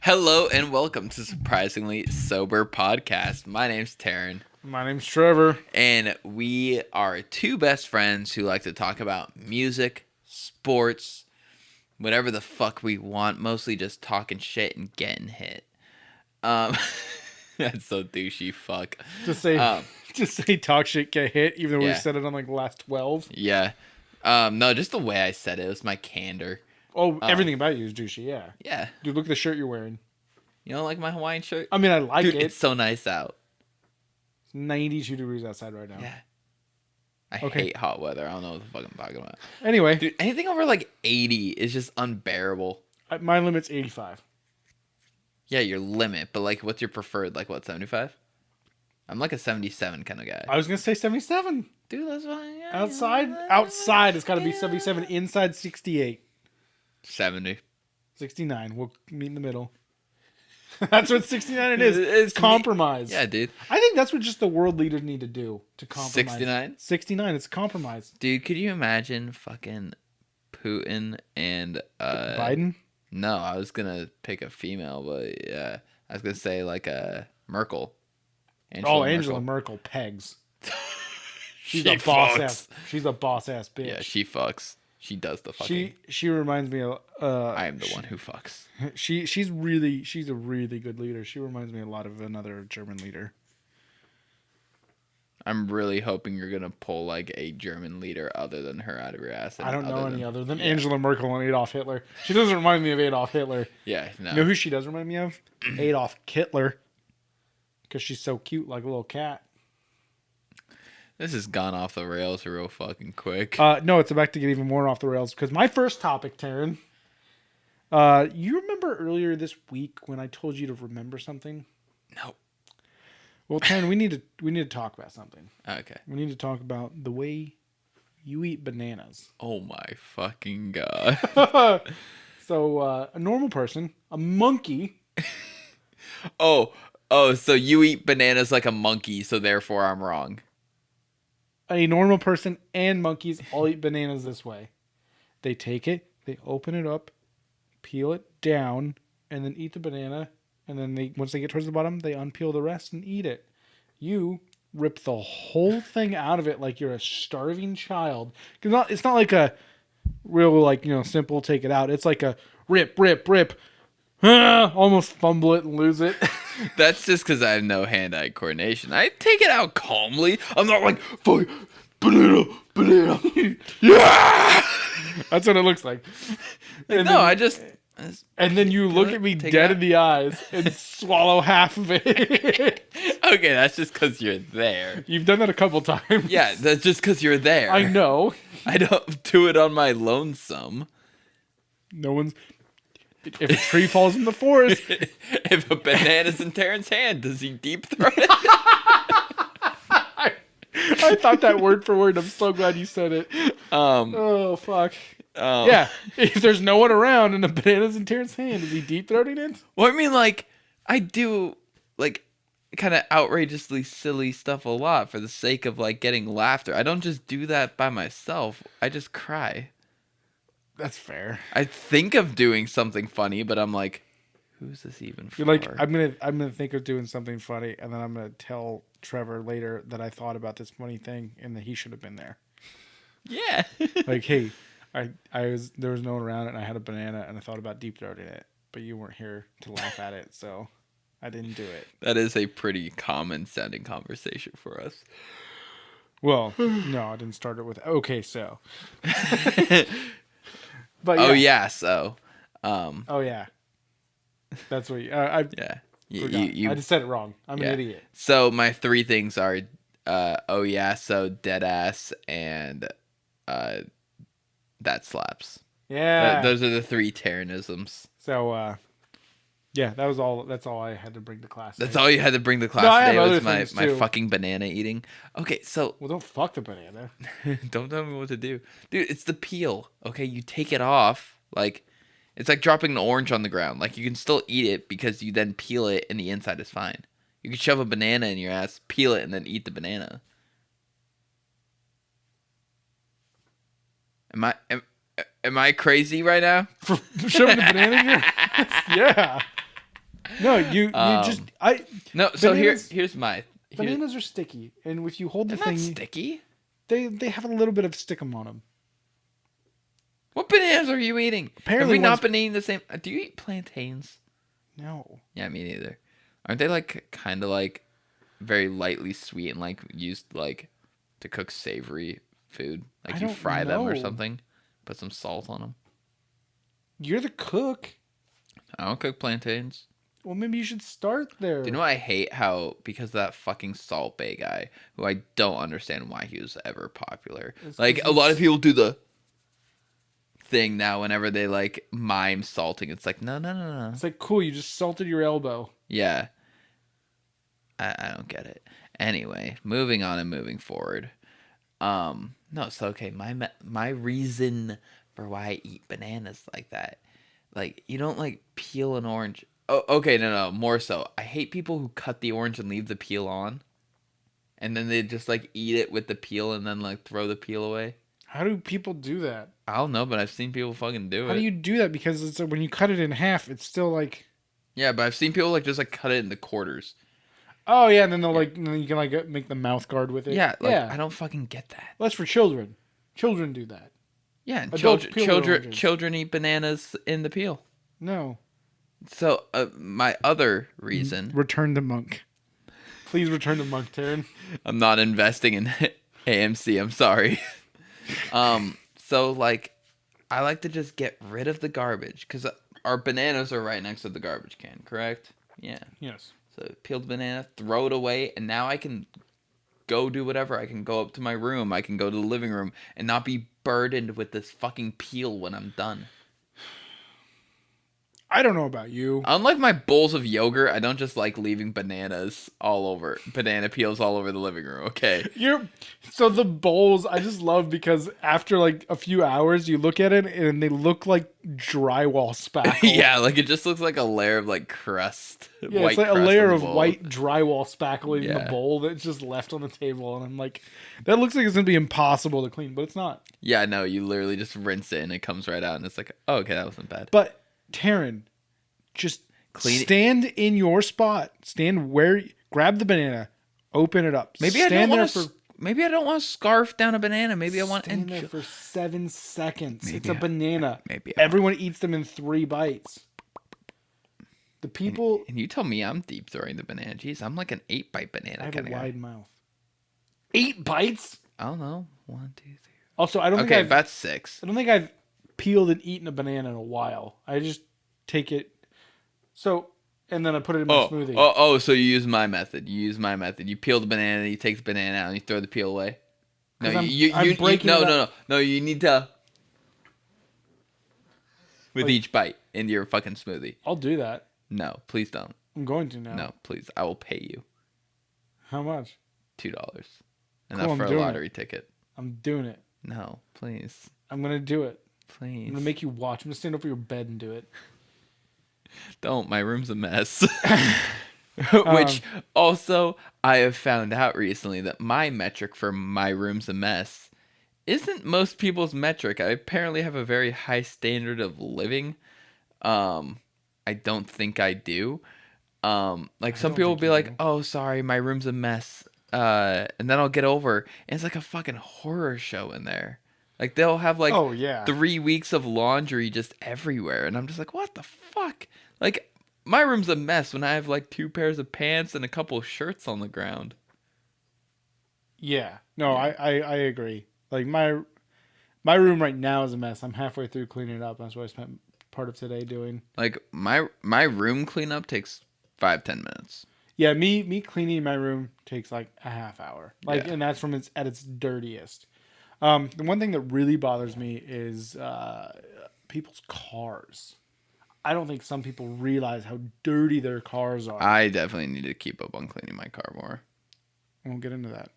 Hello and welcome to Surprisingly Sober Podcast. My name's Taran. My name's Trevor. And we are two best friends who like to talk about music, sports, whatever the fuck we want. Mostly just talking shit and getting hit. That's so douchey, fuck. Just say talk shit, get hit, even though Yeah. we said it on like the last 12. Yeah. No, just the way I said it. It was my candor. Oh, everything about you is douchey, yeah. Yeah. Dude, look at the shirt you're wearing. You don't like my Hawaiian shirt? I mean, I like Dude, it. it's so nice out. It's 92 degrees outside right now. Yeah. I Okay. hate hot weather. I don't know what the fuck I'm talking about. Anyway, Dude, anything over like 80 is just unbearable. my limit's 85. Yeah, your limit, but like what's your preferred? Like what, 75? I'm like a 77 kind of guy. I was going to say 77. Dude, that's fine. Yeah, Outside, it's got to be 77. Inside, 68. 70. 69. We'll meet in the middle. That's what 69 it is. It's compromise. Yeah, dude. I think that's what just the world leaders need to do to compromise. 69? 69. It's compromise. Dude, could you imagine fucking Putin and Biden? No, I was gonna pick a female, but yeah, I was gonna say like Merkel. Angela Merkel pegs. She's She a boss fucks. ass. She's a boss ass bitch. Yeah, she fucks. She does the fucking. She reminds me of. I am the one who fucks. She's a really good leader. She reminds me a lot of another German leader. I'm really hoping you're gonna pull like a German leader other than her out of your ass. I don't know any other than Angela Merkel and Adolf Hitler. She doesn't remind me of Adolf Hitler. Yeah, no. You know who she does remind me of? Adolf Hitler. Because she's so cute, like a little cat. This has gone off the rails real fucking quick. No, it's about to get even more off the rails. Because my first topic, Taryn. You remember earlier this week when I told you to remember something? No. Well, Taryn, we need to talk about something. Okay. We need to talk about the way you eat bananas. Oh my fucking god. So, a normal person, a monkey. Oh, so you eat bananas like a monkey, so therefore I'm wrong. A normal person and monkeys all eat bananas this way. They take it, they open it up, peel it down, and then eat the banana. And then once they get towards the bottom, they unpeel the rest and eat it. You rip the whole thing out of it like you're a starving child. It's not like a real simple take it out. It's like a rip, almost fumble it and lose it. That's just because I have no hand-eye coordination. I take it out calmly. I'm not like, fuck, banana, yeah! That's what it looks like. And then you look at me dead in the eyes and swallow half of it. Okay, that's just because you're there. You've done that a couple times. Yeah, that's just because you're there. I know. I don't do it on my lonesome. No one's... If a tree falls in the forest... If a banana's in Terrence's hand, does he deep throat it? I thought that word for word. I'm so glad you said it. Oh, fuck. Yeah, if there's no one around and the banana's in Terrence's hand, is he deep throating it? Well, I mean, like, I do, like, kind of outrageously silly stuff a lot for the sake of, like, getting laughter. I don't just do that by myself. I just cry. That's fair. I think of doing something funny, but I'm like, who's this even for? You're like, I'm gonna think of doing something funny, and then I'm gonna tell Trevor later that I thought about this funny thing and that he should have been there. Yeah. Like, hey, there was no one around and I had a banana and I thought about deep throating it, but you weren't here to laugh at it, so I didn't do it. That is a pretty common sounding conversation for us. Well, no, I didn't start it with okay, so. But yeah. Oh yeah, so. Oh yeah. That's what I yeah. I just said it wrong. I'm an idiot. So my three things are, oh yeah, so dead ass and, that slaps. Yeah. Those are the three Terranisms. So, yeah, that's all I had to bring to class. That's all you had to bring to class today was my fucking banana eating. Okay, so... Well, don't fuck the banana. Don't tell me what to do. Dude, it's the peel. Okay, you take it off. Like, it's like dropping an orange on the ground. Like, you can still eat it because you then peel it and the inside is fine. You can shove a banana in your ass, peel it, and then eat the banana. Am I crazy right now? Shoving the banana in your ass? Yeah. No, you just Um, no. So bananas here's my. bananas are sticky, and if you hold the They're not thing, sticky. they have a little bit of stickum on them. What bananas are you eating? Have Apparently, we one's not been eating the same? Do you eat plantains? no. Yeah, me neither. Aren't they like kind of like very lightly sweet and like used like to cook savory food? I Like you don't fry them or know. something, put some salt on them. You're the cook. I don't cook plantains. Well, maybe you should start there. Do you know I hate how because of that fucking Salt Bay guy who I don't understand why he was ever popular. It's 'cause Like a lot of he's- people do the thing now whenever they like mime salting. It's like no. It's like cool. You just salted your elbow. Yeah. I don't get it. Anyway, moving on and moving forward. No, so okay, my reason for why I eat bananas like that, like you don't like peel an orange. Oh, okay, no, more so. I hate people who cut the orange and leave the peel on, and then they just like eat it with the peel and then like throw the peel away. How do people do that? I don't know, but I've seen people fucking do How it. do you do that? Because it's when you cut it in half, it's still like. Yeah, but I've seen people like just like cut it into quarters. Oh yeah, and then they'll like, and then you can like make the mouth guard with it. Yeah, like I don't fucking get that. Well, that's for children. Children do that. Yeah, and Adults peel their oranges. children eat bananas in the peel. No. So my other reason, Return to Monk. Please return to Monk, Taran. I'm not investing in AMC. I'm sorry. So like, I like to just get rid of the garbage because our bananas are right next to the garbage can. Correct? Yeah. Yes. So peeled banana, throw it away, and now I can go do whatever. I can go up to my room. I can go to the living room and not be burdened with this fucking peel when I'm done. I don't know about you. Unlike my bowls of yogurt, I don't just like leaving banana peels all over the living room. Okay. So the bowls I just love because after like a few hours you look at it and they look like drywall spackle. Yeah, like it just looks like a layer of like crust. Yeah, white it's like a crust layer on the of bowl. white drywall spackle in the Yeah. bowl that's just left on the table, and I'm like, that looks like it's gonna be impossible to clean, but it's not. Yeah, no, you literally just rinse it and it comes right out, and it's like, oh, okay, that wasn't bad. But Taran, just Clean it. stand in your spot. Stand where. Grab the banana. Open it up. Maybe I stand don't there want to. Maybe I don't want to scarf down a banana. Maybe I want. stand there for 7 seconds. Maybe it's a banana. maybe Everyone eats them in 3 bites. The people. And you tell me I'm deep throwing the banana. Jeez, I'm like an 8-bite banana I have kind a of guy. wide mouth. 8 bites. I don't know. 1, 2, 3. Also, I don't think Okay, I've. that's 6. I don't think I've peeled and eaten a banana in a while. I just take it. So, and then I put it in my smoothie. So you use my method. You peel the banana, you take the banana out, and you throw the peel away. No, 'Cause you breaking it up. no. You need to with Like- each bite into your fucking smoothie. I'll do that. No, please don't. I'm going to now. No, please. I will pay you How much? $2, Cool, enough I'm for a doing it. lottery ticket. I'm doing it. No, please, I'm gonna do it. please. I'm gonna make you watch. I'm gonna stand over your bed and do it. Don't. My room's a mess. Which also I have found out recently that my metric for my room's a mess isn't most people's metric. I apparently have a very high standard of living. I don't think I do. Like some don't people will think be you like, do. "Oh, sorry, my room's a mess," and then I'll get over, and it's like a fucking horror show in there. Like they'll have like Oh yeah. 3 weeks of laundry just everywhere, and I'm just like, what the fuck? Like my room's a mess when I have like 2 pairs of pants and a couple of shirts on the ground. Yeah. No, I agree. Like my room right now is a mess. I'm halfway through cleaning it up. That's what I spent part of today doing. Like my room cleanup takes 5-10 minutes. Yeah, me cleaning my room takes like a half hour. Like, Yeah. and that's from at its dirtiest. The one thing that really bothers me is people's cars. I don't think some people realize how dirty their cars are. I definitely need to keep up on cleaning my car more. I won't get into that.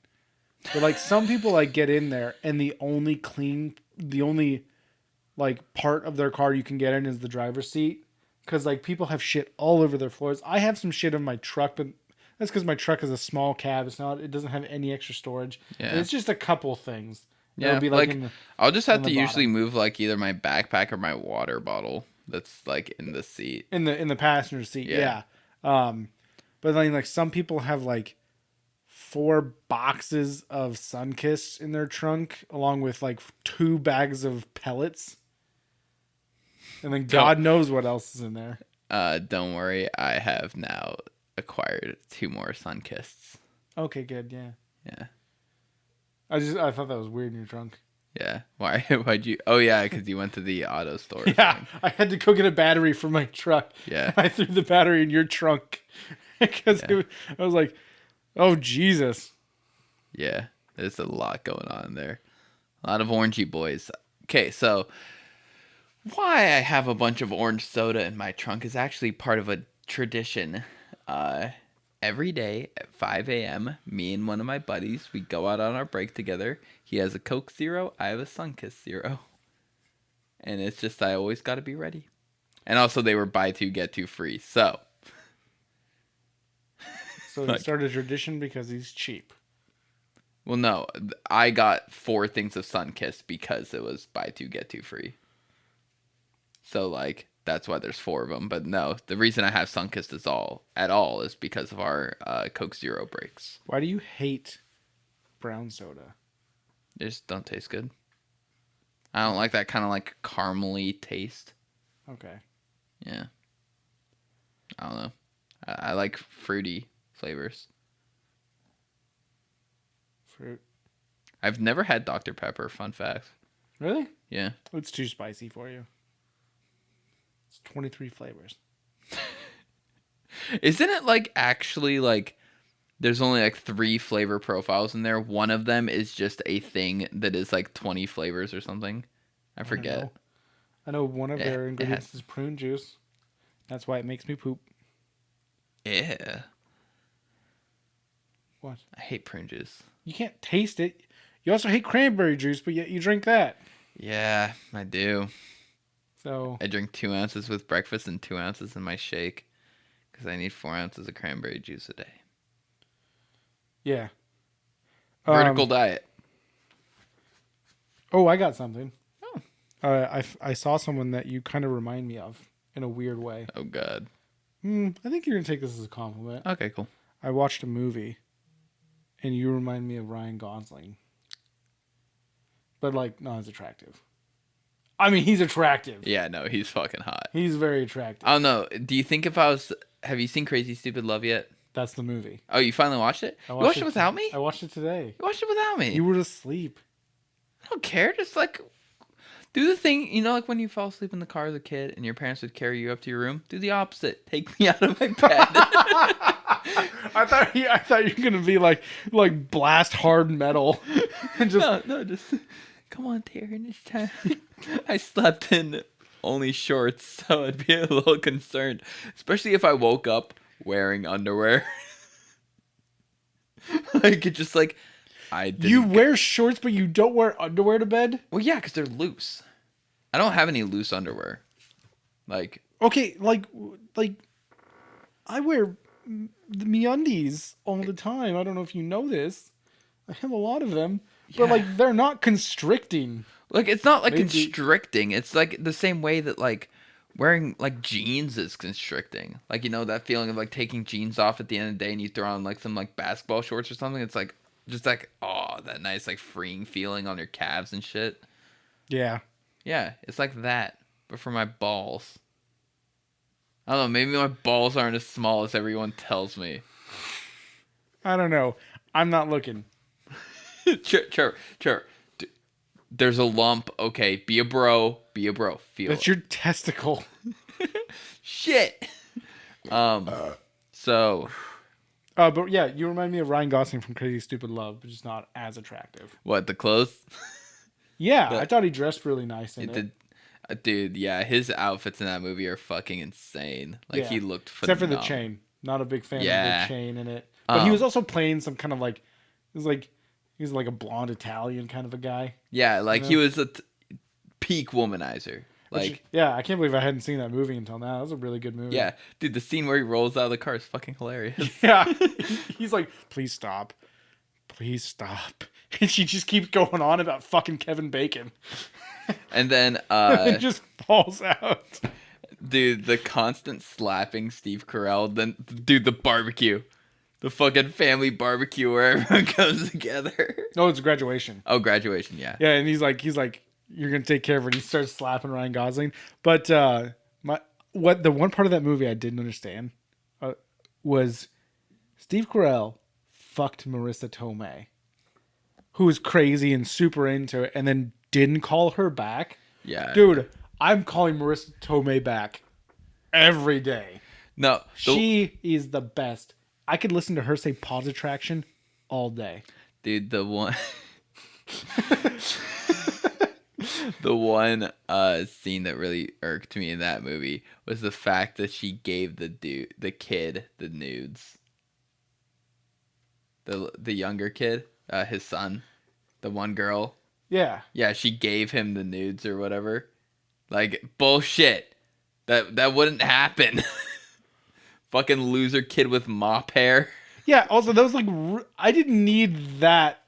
But like some people like get in there and the only like part of their car you can get in is the driver's seat. Cause like people have shit all over their floors. I have some shit in my truck, but that's because my truck is a small cab. It doesn't have any extra storage. Yeah. It's just a couple things. Yeah, It'll be like in the, I'll just have in to the usually bottom. move like either my backpack or my water bottle. that's like in the seat. in the passenger seat. Yeah. Yeah. But then like some people have like 4 boxes of Sunkist in their trunk, along with like 2 bags of pellets, and then God knows what else is in there. Don't worry, I have now acquired 2 more Sunkists. Okay, good. Yeah. Yeah. I thought that was weird in your trunk. Yeah. Why? Why'd you? Oh yeah, because you went to the auto store. Or Yeah, something. I had to go get a battery for my truck. Yeah. I threw the battery in your trunk because Yeah. I was like, "Oh Jesus!" Yeah. There's a lot going on there. A lot of orangey boys. Okay, so why I have a bunch of orange soda in my trunk is actually part of a tradition. Uh, every day at 5 a.m., me and one of my buddies, we go out on our break together. He has a Coke Zero, I have a Sunkist Zero. And it's just, I always got to be ready. And also, they were buy 2, get 2 free. So, So he started a tradition because he's cheap. well, no, I got 4 things of Sunkist because it was buy 2, get 2 free. So, like, that's why there's 4 of them. But no, the reason I have Sunkist at all is because of our Coke Zero breaks. Why do you hate brown soda? They just don't taste good. I don't like that kind of like caramely taste. Okay. Yeah. I don't know. I like fruity flavors. Fruit. I've never had Dr. Pepper, fun fact. Really? Yeah. It's too spicy for you. It's 23 flavors. Isn't it like actually like there's only like 3 flavor profiles in there? One of them is just a thing that is like 20 flavors or something. I forget. I know one of their It ingredients has- is prune juice. That's why it makes me poop. Yeah. What? I hate prune juice. You can't taste it. You also hate cranberry juice, but yet you drink that. Yeah, I do. So I drink 2 ounces with breakfast and 2 ounces in my shake because I need 4 ounces of cranberry juice a day. yeah. Vertical diet. Oh, I got something. Oh. I saw someone that you kind of remind me of in a weird way. Oh, God. I think you're gonna take this as a compliment. Okay, cool. I watched a movie, and you remind me of Ryan Gosling, but like not as attractive. I mean, he's attractive. Yeah, no, he's fucking hot. He's very attractive. I don't know. Do you think if I was... Have you seen Crazy Stupid Love yet? That's the movie. Oh, you finally watched it? You watched it without me? I watched it today. You watched it without me? You were asleep. I don't care. Just like... Do the thing, you know, like when you fall asleep in the car as a kid and your parents would carry you up to your room? Do the opposite. Take me out of my bed. I thought you were gonna be like blast hard metal, and just No, just... Come on, Taran, it's time. I slept in only shorts, so I'd be a little concerned. Especially if I woke up wearing underwear. Like, it's just like... I didn't... You wear shorts, but you don't wear underwear to bed? Well, yeah, because they're loose. I don't have any loose underwear. Like... Okay, like I wear the MeUndies all the time. I don't know if you know this. I have a lot of them, but Yeah. like they're not constricting. Like, it's not like Maybe. constricting. It's like the same way that like wearing like jeans is constricting. Like, you know, that feeling of like taking jeans off at the end of the day and you throw on like some like basketball shorts or something. It's like just like, oh, that nice like freeing feeling on your calves and shit. Yeah. Yeah, it's like that, but for my balls. I don't know, maybe my balls aren't as small as everyone tells me. I don't know. I'm not looking. Trevor, there's a lump. Okay, be a bro. Feel That's it. your testicle. Shit. So But yeah, you remind me of Ryan Gosling from Crazy Stupid Love, but just not as attractive. what, the clothes? Yeah, The- I thought he dressed really nice in it. Dude, yeah, his outfits in that movie are fucking insane. Like, Yeah. he looked Except for phenomenal. the chain. Not a big fan Yeah. of the chain in it. But he Um, was also playing some kind of like, he was like a blonde Italian kind of a guy. Yeah, like You he know? was a peak womanizer. Which- Like, yeah, I can't believe I hadn't seen that movie until now. That was a really good movie. yeah, dude, the scene where he rolls out of the car is fucking hilarious. Yeah. He's like, please stop. Please stop. And she just keeps going on about fucking Kevin Bacon. And then, It just falls out. Dude, the constant slapping Steve Carell, then dude, the barbecue. The fucking family barbecue where everyone comes together. No, it's graduation. Oh, graduation, yeah. Yeah, and he's like, you're gonna take care of her. And he starts slapping Ryan Gosling. But the one part of that movie I didn't understand was Steve Carell fucked Marissa Tomei, who was crazy and super into it, and then didn't call her back. Yeah. Dude, I'm calling Marissa Tomei back every day. No. She is the best. I could listen to her say pause attraction all day. Dude, the one the one scene that really irked me in that movie was the fact that she gave the kid the nudes. The younger kid, his son, the one girl. Yeah. Yeah, she gave him the nudes or whatever. Like, bullshit. That wouldn't happen. Fucking loser kid with mop hair. Yeah, also, that was like, I didn't need that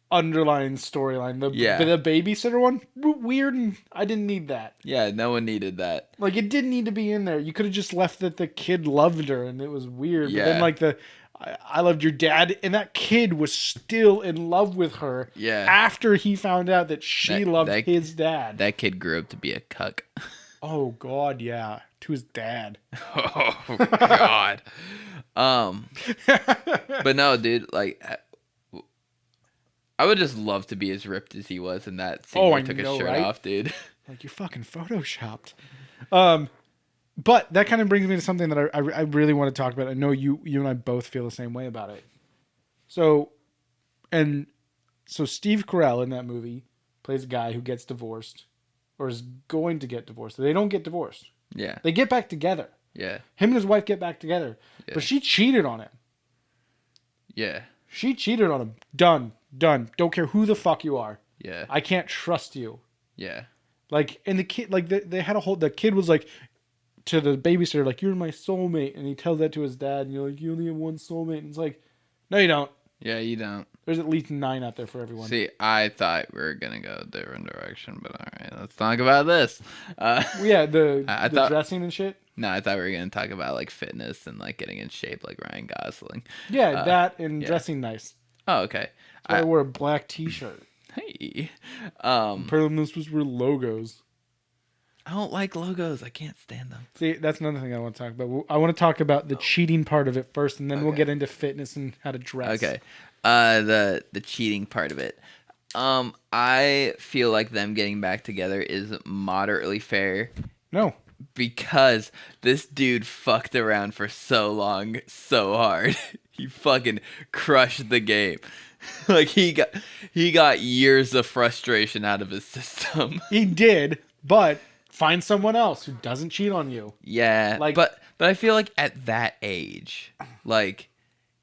underlying storyline. The babysitter one, weird, and I didn't need that. Yeah, no one needed that. Like, it didn't need to be in there. You could have just left that the kid loved her, and it was weird. Yeah. But then, like, I loved your dad, and that kid was still in love with her. Yeah. After he found out that she loved his dad. That kid grew up to be a cuck. Oh God, yeah, to his dad. Oh God. But no, dude, like, I would just love to be as ripped as he was in that scene where he took his shirt off, dude. Like, you're fucking photoshopped. But that kind of brings me to something that I really want to talk about. I know you and I both feel the same way about it. So Steve Carell in that movie plays a guy who gets divorced or is going to get divorced. They don't get divorced. Yeah. They get back together. Yeah. Him and his wife get back together. Yeah. But she cheated on him. Yeah. She cheated on him. Done. Don't care who the fuck you are. Yeah. I can't trust you. Yeah. Like, and the kid, like, they had the kid was like, to the babysitter, like, you're my soulmate. And he tells that to his dad, and you're like, you only have one soulmate. And it's like, no, you don't. Yeah, you don't. There's at least 9 out there for everyone. See, I thought we were going to go a different direction, but all right, let's talk about this. Yeah, the dressing and shit. No, I thought we were going to talk about, like, fitness and, like, getting in shape like Ryan Gosling. Yeah, that and dressing nice. Oh, okay. I wore a black t-shirt. Hey. Apparently this was logos. I don't like logos. I can't stand them. See, that's another thing I want to talk about. I want to talk about the cheating part of it first, and then we'll get into fitness and how to dress. Okay. The cheating part of it. I feel like them getting back together is moderately fair. No. Because this dude fucked around for so long, so hard. He fucking crushed the game. Like, he got years of frustration out of his system. He did, but find someone else who doesn't cheat on you. Yeah, like, but I feel like at that age, like,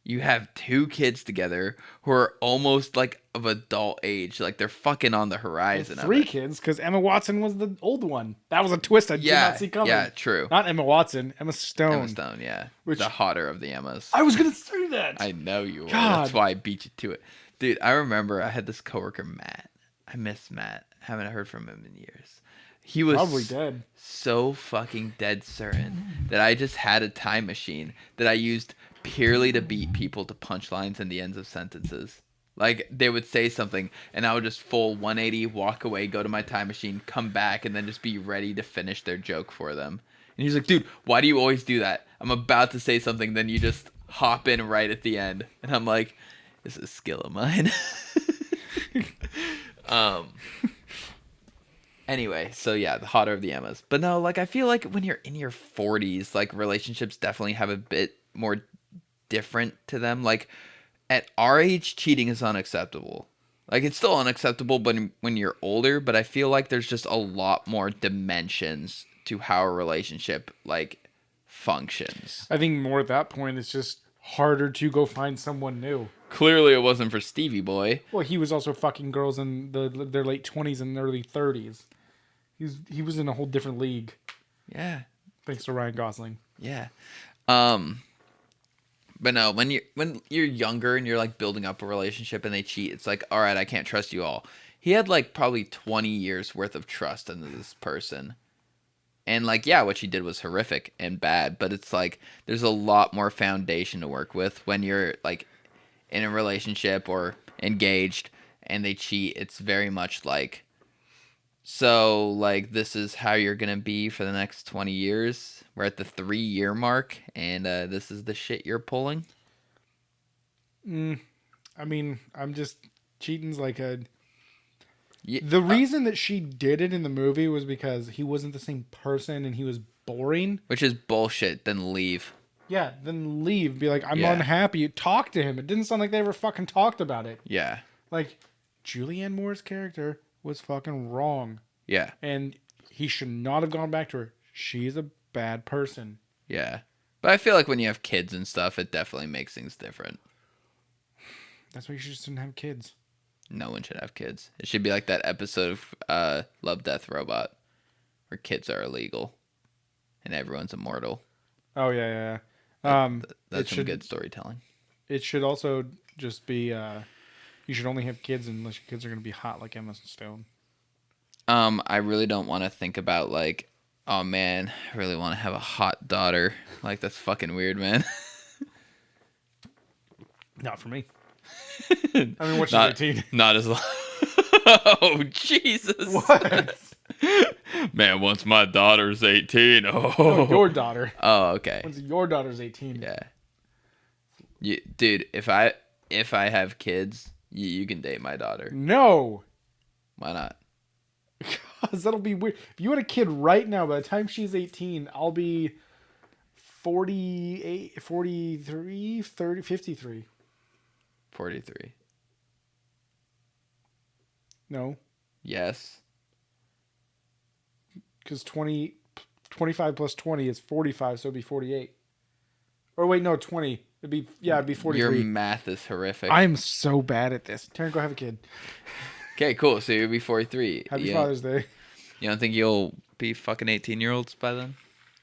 you have 2 kids together who are almost like of adult age, like they're fucking on the horizon. 3 kids, because Emma Watson was the old one. That was a twist I did not see coming. Yeah, true. Not Emma Watson, Emma Stone. Emma Stone, yeah, the hotter of the Emmas. I was gonna say that. I know you were. That's why I beat you to it, dude. I remember I had this coworker, Matt. I miss Matt. Haven't heard from him in years. He was probably dead. So fucking dead certain that I just had a time machine that I used purely to beat people to punchlines and the ends of sentences. Like, they would say something and I would just full 180, walk away, go to my time machine, come back, and then just be ready to finish their joke for them. And he's like, dude, why do you always do that? I'm about to say something, then you just hop in right at the end. And I'm like, this is a skill of mine. Anyway, so yeah, the hotter of the Emmas. But no, like, I feel like when you're in your 40s, like, relationships definitely have a bit more different to them. Like, at our age, cheating is unacceptable. Like, it's still unacceptable when you're older, but I feel like there's just a lot more dimensions to how a relationship, like, functions. I think more at that point, it's just harder to go find someone new. Clearly, it wasn't for Stevie Boy. Well, he was also fucking girls in their late 20s and early 30s. He was in a whole different league. Yeah. Thanks to Ryan Gosling. Yeah. But no, when you're younger and you're, like, building up a relationship and they cheat, it's like, all right, I can't trust you all. He had, like, probably 20 years worth of trust into this person. And like, yeah, what she did was horrific and bad, but it's like there's a lot more foundation to work with when you're like in a relationship or engaged and they cheat. It's very much like, so like this is how you're gonna be for the next 20 years. We're at the 3 year mark, and this is the shit you're pulling. I mean, I'm just cheating's like a. Yeah, The reason that she did it in the movie was because he wasn't the same person and he was boring. which is bullshit. Then leave. Yeah, then leave. Be like, I'm Yeah. unhappy. Talk to him. It didn't sound like they ever fucking talked about it. Yeah, Like, Julianne Moore's character was fucking wrong. yeah, And he should not have gone back to her. She's a bad person. yeah. But I feel like when you have kids and stuff, it definitely makes things different. That's why you just didn't have kids. No one should have kids. It should be like that episode of Love, Death, Robot, where kids are illegal and everyone's immortal. Oh, yeah, yeah. That's some good storytelling. It should also just be, you should only have kids unless your kids are going to be hot like Emma Stone. I really don't want to think about like, oh man, I really want to have a hot daughter. Like that's fucking weird, man. Not for me. I mean, what's not, 18? Not as long. Oh Jesus! What? Man, once my daughter's 18. No, Oh, your daughter. Oh, okay. Once your daughter's 18. Yeah. Dude, if I have kids, you can date my daughter. No. Why not? Because that'll be weird. If you had a kid right now, by the time she's 18, I'll be 48, 43, 30, 53. 43. No. Yes. Because 25 plus 20 is 45, so it'd be 48. Or wait, no, 20. It'd be 43. Your math is horrific. I'm so bad at this. Taryn, go have a kid. Okay, cool. So you'll be 43. Happy Father's Day. You don't think you'll be fucking 18-year-olds by then?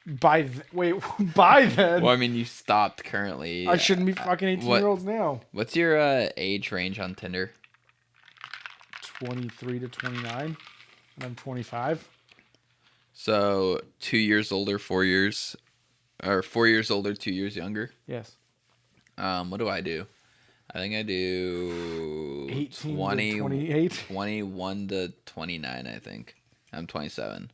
By then? Well, I mean, you stopped currently. I shouldn't be fucking 18-year-olds now. What's your age range on Tinder? 23 to 29. And I'm 25. So 2 years older, 4 years, or 4 years older, 2 years younger. Yes. What do I do? I think I do 18 20, to 28. 21 to 29, I think. I'm 27.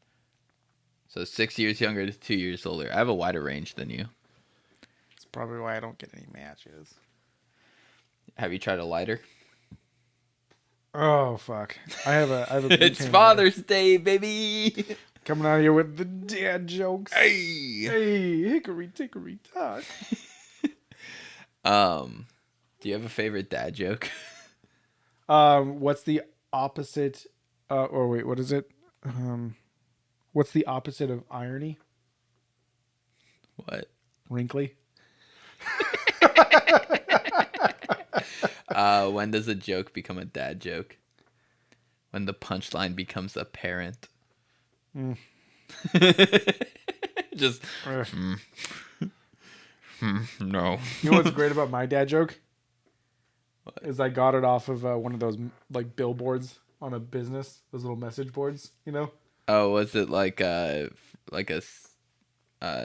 So 6 years younger to 2 years older. I have a wider range than you. That's probably why I don't get any matches. Have you tried a lighter? Oh, fuck. I have a It's butane Father's Day, baby. lighter. Coming out here with the dad jokes. Hey. Hey, hickory dickory dock. Do you have a favorite dad joke? What's the opposite? Or wait, what is it? What's the opposite of irony? What? Wrinkly. When does a joke become a dad joke? When the punchline becomes apparent. Just no. You know what's great about my dad joke? What? Is I got it off of one of those like billboards on a business, those little message boards, you know? Oh, was it like a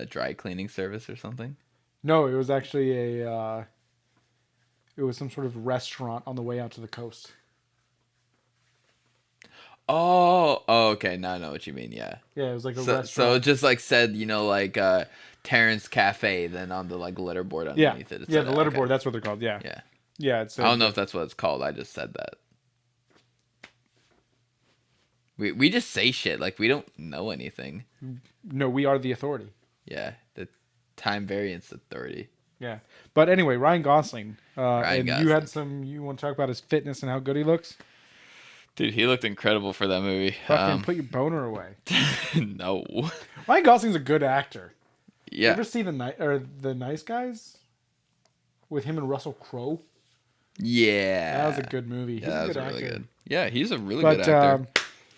dry cleaning service or something? No, it was actually it was some sort of restaurant on the way out to the coast. Oh, okay. Now I know what you mean. Yeah. Yeah, it was like a So restaurant. it just like said, like Terrence Cafe, then on the like letterboard underneath it. Yeah, the letterboard. Okay. That's what they're called. Yeah. Yeah. Yeah. It's. I don't know if that's what it's called. I just said that. We just say shit like we don't know anything. No, we are the authority. Yeah, the time variance authority. Yeah, but anyway, Ryan Gosling. Ryan Gosling. You had some. You want to talk about his fitness and how good he looks? Dude, he looked incredible for that movie. Fucking put your boner away. No. Ryan Gosling's a good actor. You Yeah. ever see the Nice Guys with him and Russell Crowe? Yeah. That was a good movie. He's Yeah, a that good was really actor. good. Yeah, he's a really good actor.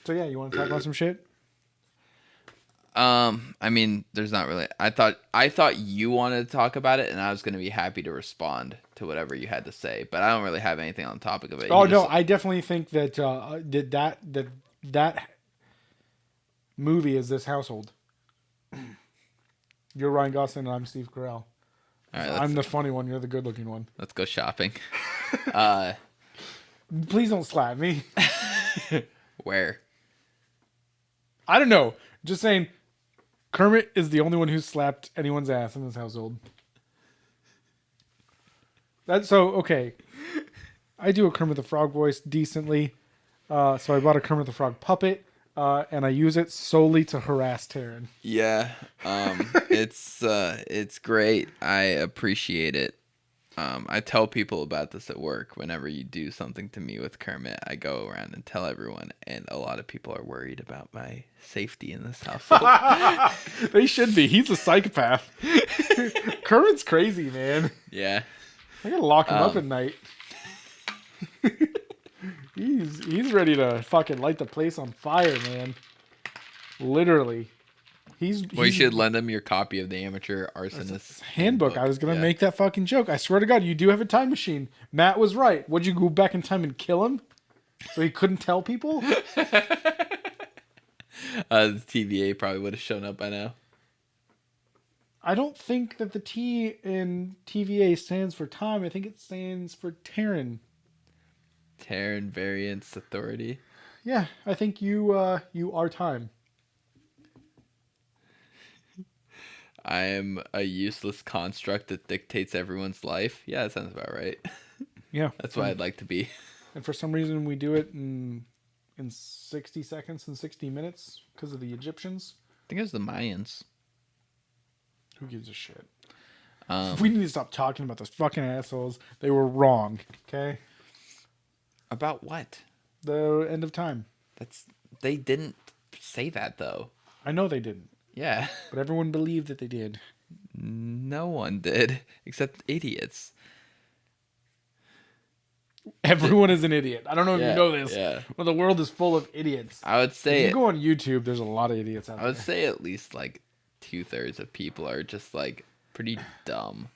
So yeah, you want to talk about some shit? I mean, there's not really. I thought you wanted to talk about it, and I was going to be happy to respond to whatever you had to say. But I don't really have anything on the topic of it. Oh You no, just- I definitely think that that movie is this household. You're Ryan Gosling and I'm Steve Carell. All right, I'm the funny one. You're the good-looking one. let's go shopping. Please don't slap me. Where? I don't know. Just saying, Kermit is the only one who's slapped anyone's ass in this household. That's so okay. I do a Kermit the Frog voice decently, so I bought a Kermit the Frog puppet, and I use it solely to harass Taran. Yeah, it's great. I appreciate it. I tell people about this at work. Whenever you do something to me with Kermit, I go around and tell everyone, and a lot of people are worried about my safety in this household. They should be. He's a psychopath. Kermit's crazy, man. Yeah. I gotta lock him up at night. He's ready to fucking light the place on fire, man. Literally. Well, you should lend him your copy of the Amateur Arsonist Handbook. I was gonna make that fucking joke. I swear to God, you do have a time machine. Matt was right. Would you go back in time and kill him so he couldn't tell people? The TVA probably would have shown up by now. I don't think that the T in TVA stands for time. I think it stands for Taran. Taran Variance Authority. Yeah, I think you are time. I am a useless construct that dictates everyone's life. Yeah, that sounds about right. Yeah. That's what I'd like to be. And for some reason we do it in 60 seconds and 60 minutes because of the Egyptians. I think it was the Mayans. Who gives a shit? We need to stop talking about those fucking assholes. They were wrong. Okay? About what? The end of time. They didn't say that though. I know they didn't. Yeah. But everyone believed that they did. No one did, except idiots. Everyone is an idiot. I don't know if you know this. Yeah. Well, the world is full of idiots. I would say If you go on YouTube, there's a lot of idiots out there. I would say at least like 2/3 of people are just like pretty dumb.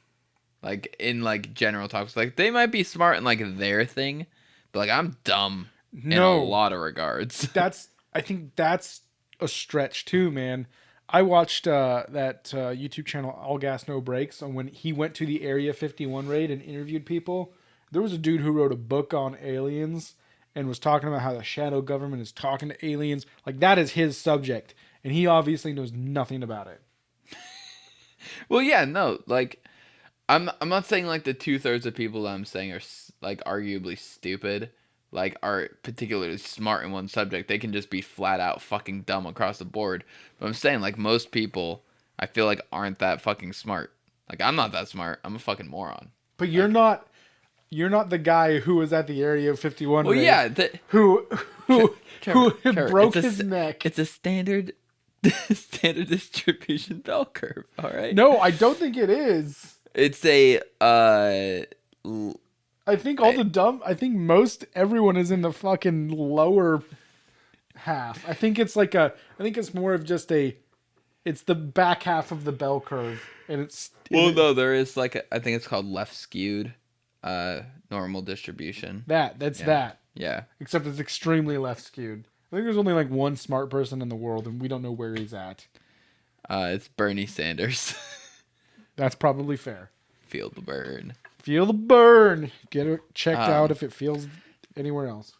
Like in like general talks, like they might be smart in like their thing, but like I'm dumb in a lot of regards. I think that's a stretch too, man. I watched that YouTube channel All Gas No Brakes, and when he went to the Area 51 raid and interviewed people, there was a dude who wrote a book on aliens and was talking about how the shadow government is talking to aliens. Like that is his subject, and he obviously knows nothing about it. Well, yeah, no, like I'm not saying like the 2/3 of people that I'm saying are like arguably stupid, like are particularly smart in one subject. They can just be flat out fucking dumb across the board. But I'm saying like most people I feel like aren't that fucking smart. Like I'm not that smart. I'm a fucking moron. But you're not the guy who was at the Area 51 Well, raid yeah, who Trevor, broke his neck. It's a standard distribution bell curve, all right? No, I don't think it is. It's a I think most everyone is in the fucking lower half. I think it's more of just it's the back half of the bell curve, and it's no, there is like I think it's called left skewed normal distribution. That's that. Yeah. Except it's extremely left skewed. I think there's only like one smart person in the world, and we don't know where he's at. It's Bernie Sanders. That's probably fair. Feel the burn. Feel the burn. Get it checked out if it feels anywhere else.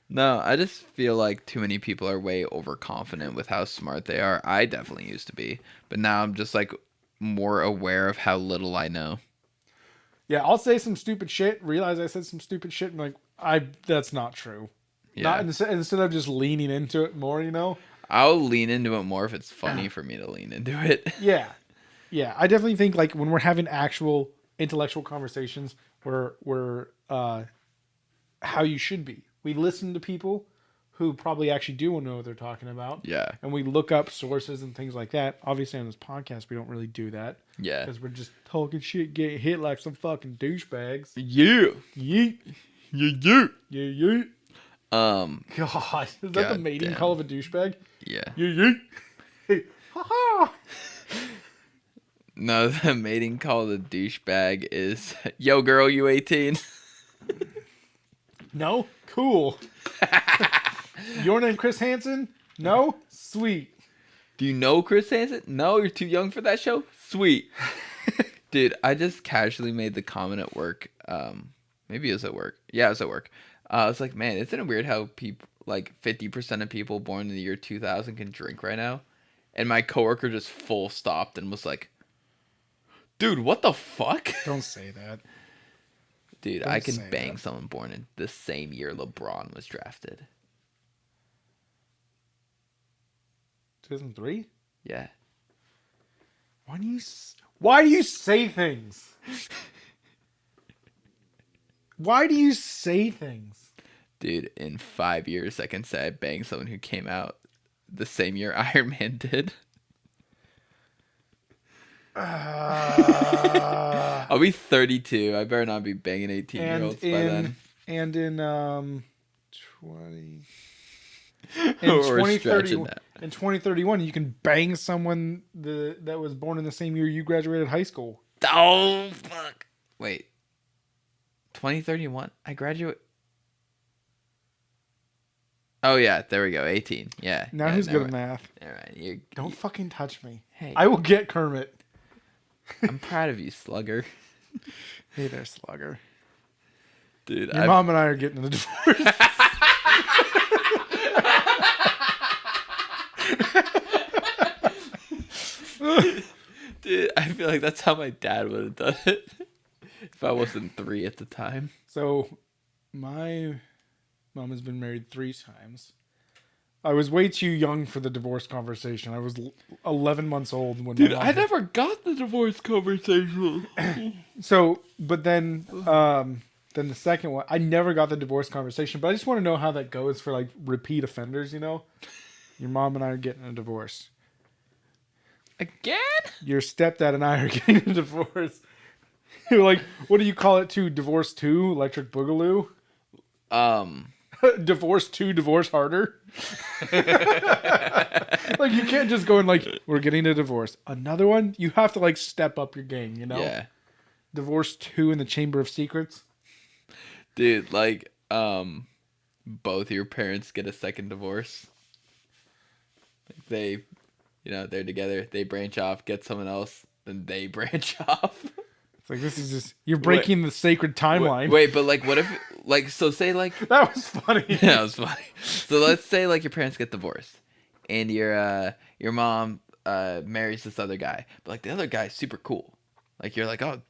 No, I just feel like too many people are way overconfident with how smart they are. I definitely used to be, but now I'm just like more aware of how little I know. Yeah, I'll say some stupid shit, realize I said some stupid shit, and like, that's not true. Yeah. Instead of just leaning into it more, you know? I'll lean into it more if it's funny for me to lean into it. Yeah. Yeah, I definitely think like when we're having actual intellectual conversations, we're how you should be. We listen to people who probably actually do know what they're talking about. Yeah. And we look up sources and things like that. Obviously on this podcast, we don't really do that. Yeah. Because we're just talking shit, get hit like some fucking douchebags. Yeah. Yeet. Yeah. Yeah. God, is that the mating call of a douchebag? Yeah. Yeah. Hey, ha. No, the mating call of the douchebag is, yo, girl, you 18? No? Cool. Your name Chris Hansen? No? Sweet. Do you know Chris Hansen? No, you're too young for that show? Sweet. Dude, I just casually made the comment at work. Maybe it was at work. Yeah, it was at work. I was like, man, isn't it weird how people, like 50% of people born in the year 2000 can drink right now? And my coworker just full stopped and was like, dude, what the fuck? Don't say that. Dude, Don't I can say bang that. someone born in the same year LeBron was drafted. 2003? Yeah. Why do you say things? Why do you say things? Dude, in 5 years, I can say I banged someone who came out the same year Iron Man did. I'll be 32. I better not be banging 18-year-olds by then. And in 20 Or 2030 stretching that. in 2031 you can bang someone that was born in the same year you graduated high school. Oh, fuck. Wait. 2031? I graduate. Oh, yeah. There we go. 18. Yeah. Now yeah, who's never good at mind. math? All right. Don't fucking touch me. Hey. I will get Kermit. I'm proud of you, Slugger. Hey there, Slugger. Dude, Your mom and I are getting a divorce. Dude, I feel like that's how my dad would have done it. If I wasn't 3 at the time. So, my mom has been married 3 times. I was way too young for the divorce conversation. I was 11 months old when Dude, my mom I never got the divorce conversation. So, but then the second one, I never got the divorce conversation, but I just want to know how that goes for like repeat offenders, you know? Your mom and I are getting a divorce. Again? Your stepdad and I are getting a divorce. You're like, what do you call it too? Divorce 2? Electric Boogaloo? Divorce 2, divorce harder? Like, you can't just go and like, we're getting a divorce. Another one? You have to like step up your game, you know? Yeah. Divorce 2 in the Chamber of Secrets? Dude, like, both your parents get a second divorce. Like they, they're together. They branch off, get someone else, then they branch off. It's like, this is just, you're breaking the sacred timeline. Wait, but like, what if, like, so say like, That was funny. yeah, that was funny. So let's say like your parents get divorced, and your mom marries this other guy, but like the other guy's super cool. Like you're like, oh,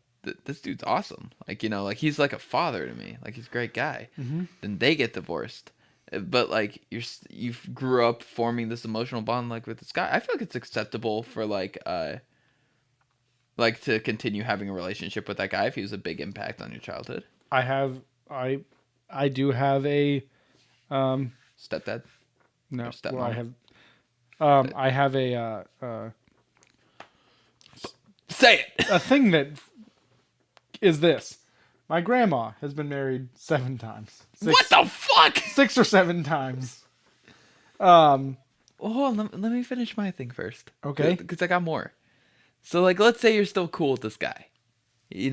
this dude's awesome. Like like he's like a father to me. Like he's a great guy. Mm-hmm. Then they get divorced, but like you grew up forming this emotional bond like with this guy. I feel like it's acceptable for like to continue having a relationship with that guy if he was a big impact on your childhood. I do have a Stepdad? no. Or stepmom? Well, I have a Say it. a thing that is this. My grandma has been married 7 times. What the fuck? 6 or 7 times. Well, hold on. Let me finish my thing first. Okay. Because I got more. So, like, let's say you're still cool with this guy. He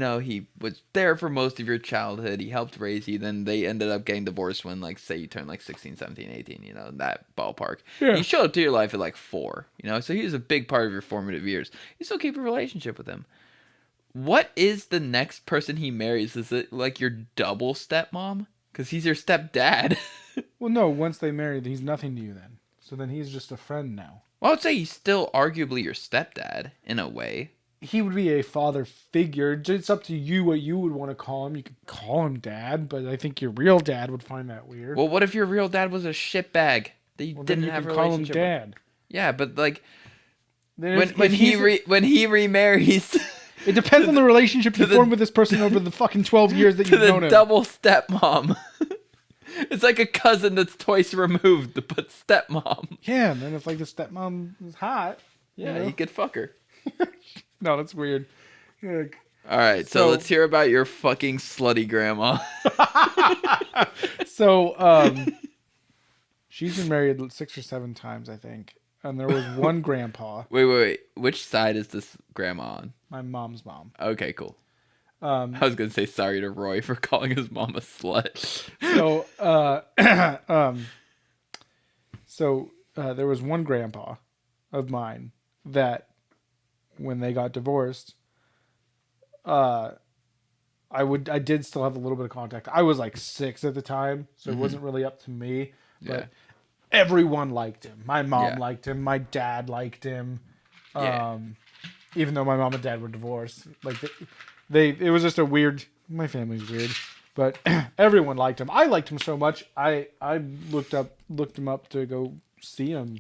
was there for most of your childhood. He helped raise you. Then they ended up getting divorced when, like, say you turned, like, 16, 17, 18, that ballpark. Yeah. He showed up to your life at, like, 4, So he was a big part of your formative years. You still keep a relationship with him. What is the next person he marries? Is it, like, your double stepmom? Because he's your stepdad. Well, no. Once they marry, he's nothing to you then. So then he's just a friend now. Well, I would say he's still arguably your stepdad, in a way. He would be a father figure. It's up to you what you would want to call him. You could call him dad, but I think your real dad would find that weird. Well, what if your real dad was a shitbag that you didn't have a call him relationship dad. with? Yeah, but like Then when he remarries it depends on the relationship you formed with this person over the fucking 12 years that to you've known the him. double stepmom. It's like a cousin that's twice removed, but stepmom. Yeah, and then if like the stepmom is hot, Yeah, you could fuck her. No, that's weird. Yeah. All right, so let's hear about your fucking slutty grandma. So, she's been married 6 or 7 times, I think. And there was one grandpa. Wait. Which side is this grandma on? My mom's mom. Okay, cool. I was going to say sorry to Roy for calling his mom a slut. So, there was one grandpa. of mine that when they got divorced, uh, I did still have a little bit of contact. I was like 6 at the time, so it wasn't really up to me. Yeah. But everyone liked him. My mom Yeah. liked him. My dad liked him. Yeah. Even though my mom and dad were divorced, like it was just a weird. My family's weird, but everyone liked him. I liked him so much. I looked him up to go see him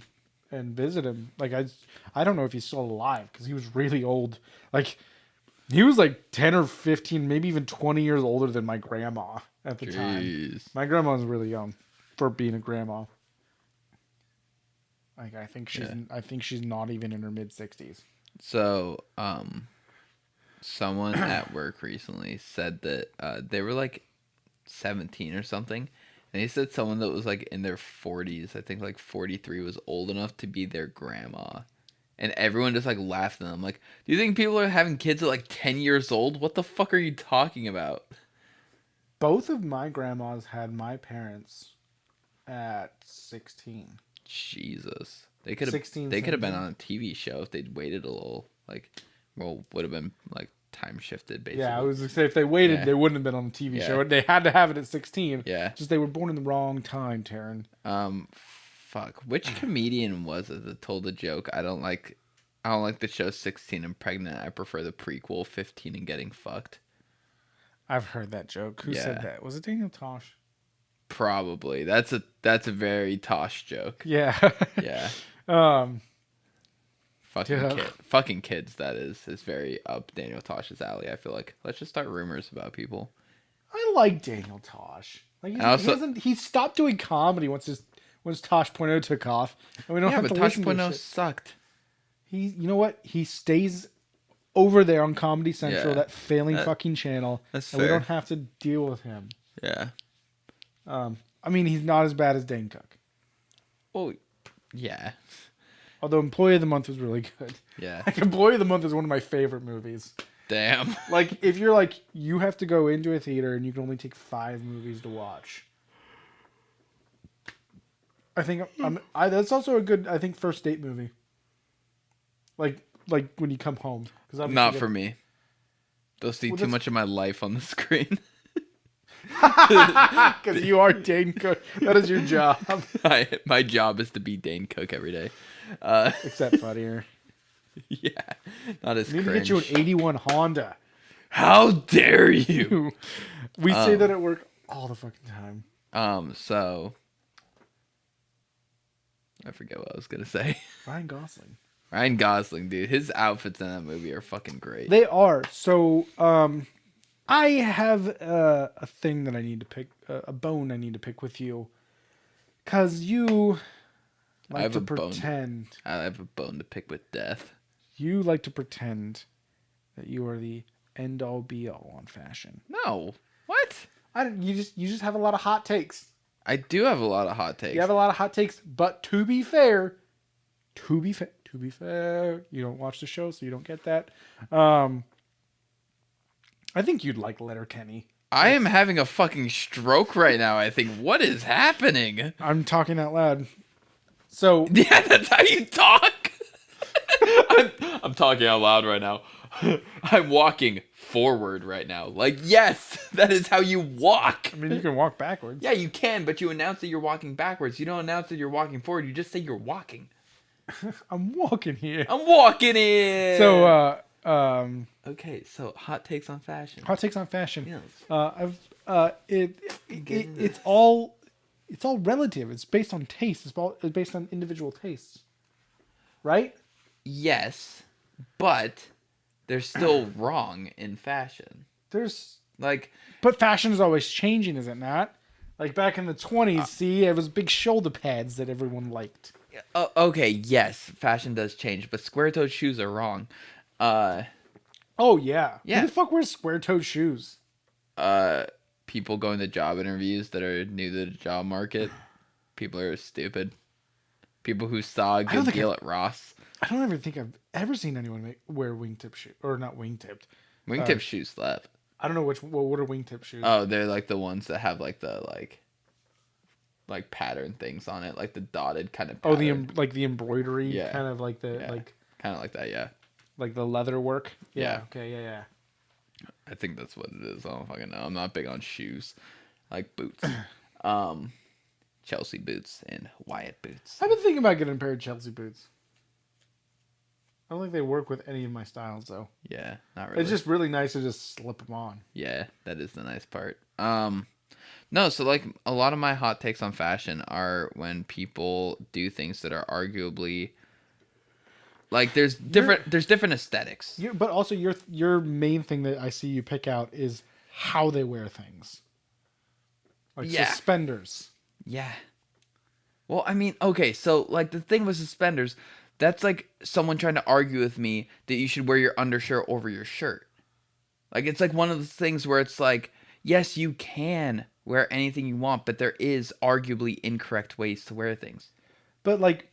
and visit him. Like I don't know if he's still alive because he was really old. Like he was like 10 or 15, maybe even 20 years older than my grandma at the time. Jeez. My grandma was really young for being a grandma. Like I think she's not even in her mid 60s. So, someone at work recently said that they were like 17 or something, and he said someone that was like in their 40s, I think like 43, was old enough to be their grandma. And everyone just like laughed at them. Like, do you think people are having kids at like 10 years old? What the fuck are you talking about? Both of my grandmas had my parents at 16. Jesus. They could have 16, they could have been 17. on a TV show if they'd waited a little. Like, well, would have been like time shifted basically. Yeah, I was gonna say if they waited, Yeah. they wouldn't have been on a TV Yeah. show. They had to have it at 16. Yeah. Just they were born in the wrong time, Taran. Fuck. Which comedian was it that told the joke? I don't like the show 16 and Pregnant. I prefer the prequel 15 and Getting Fucked. I've heard that joke. Who said that? Was it Daniel Tosh? Probably. That's a very Tosh joke. Yeah. Yeah. um. Fucking kids. That is very up Daniel Tosh's alley. I feel like let's just start rumors about people. I like Daniel Tosh. Like he stopped doing comedy once Tosh Point O took off, and we don't have but to Tosh listen to Point O shit. sucked. You know what? He stays over there on Comedy Central, Yeah. that failing fucking channel, That's and we fair. don't have to deal with him. Yeah. I mean, he's not as bad as Dane Cook. Well, yeah. Although Employee of the Month was really good. Yeah. Like, Employee of the Month is one of my favorite movies. Damn. Like, if you're like, you have to go into a theater and you can only take 5 movies to watch. I think that's also a good, I think, first date movie. Like when you come home. Not for me. They'll see too much of my life on the screen. Because you are Dane Cook. That is your job. My job is to be Dane Cook every day. Except funnier. Yeah. Not as We need cringe. to get you an 81 Honda. How dare you? We say that at work all the fucking time. So I forget what I was gonna say. Ryan Gosling. Ryan Gosling, dude. His outfits in that movie are fucking great. They are. So, I have a thing that I need to pick, a bone I need to pick with you. Because you like to pretend. I have a bone to pick with death. You like to pretend that you are the end all be all on fashion. No. What? You just have a lot of hot takes. I do have a lot of hot takes. You have a lot of hot takes, but to be fair, you don't watch the show, so you don't get that. I think you'd like Letterkenny. I am having a fucking stroke right now, I think. What is happening? I'm talking out loud. So Yeah, that's how you talk. I'm talking out loud right now. I'm walking forward right now. Like, yes, that is how you walk. I mean, you can walk backwards. Yeah, you can, but you announce that you're walking backwards. You don't announce that you're walking forward. You just say you're walking. I'm walking here. I'm walking in. So, okay, so hot takes on fashion. hot takes on fashion. Yes. It's all relative. It's based on taste. It's based on individual tastes, right? Yes, but they're still wrong in fashion. But fashion is always changing, is it not? Like back in the 20s, see, it was big shoulder pads that everyone liked. Okay, yes, fashion does change, but square-toed shoes are wrong. Oh yeah. Yeah. Who the fuck wears square-toed shoes? People going to job interviews that are new to the job market. People are stupid. People who saw a good deal at Ross. I don't ever think I've ever seen anyone wear wingtip shoes, or not wingtipped. Wingtip shoes slap. I don't know what are wingtip shoes. Oh, they're like the ones that have like the like pattern things on it, like the dotted kind of Oh, pattern. like the embroidery, Yeah. kind of like the Yeah. Kind of like that, yeah. like the leather work. Yeah. Yeah. Okay. Yeah. Yeah. I think that's what it is. I don't fucking know. I'm not big on shoes. I like boots. Um, Chelsea boots and Wyatt boots. I've been thinking about getting a pair of Chelsea boots. I don't think they work with any of my styles though. Yeah, not really. It's just really nice to just slip them on. Yeah, that is the nice part. No, so like a lot of my hot takes on fashion are when people do things that are arguably like there's different aesthetics. But also your main thing that I see you pick out is how they wear things. Like Yeah. suspenders. Yeah. Well, I mean, okay, so like the thing with suspenders, that's like someone trying to argue with me that you should wear your undershirt over your shirt. Like it's like one of the things where it's like, yes, you can wear anything you want, but there is arguably incorrect ways to wear things. But like,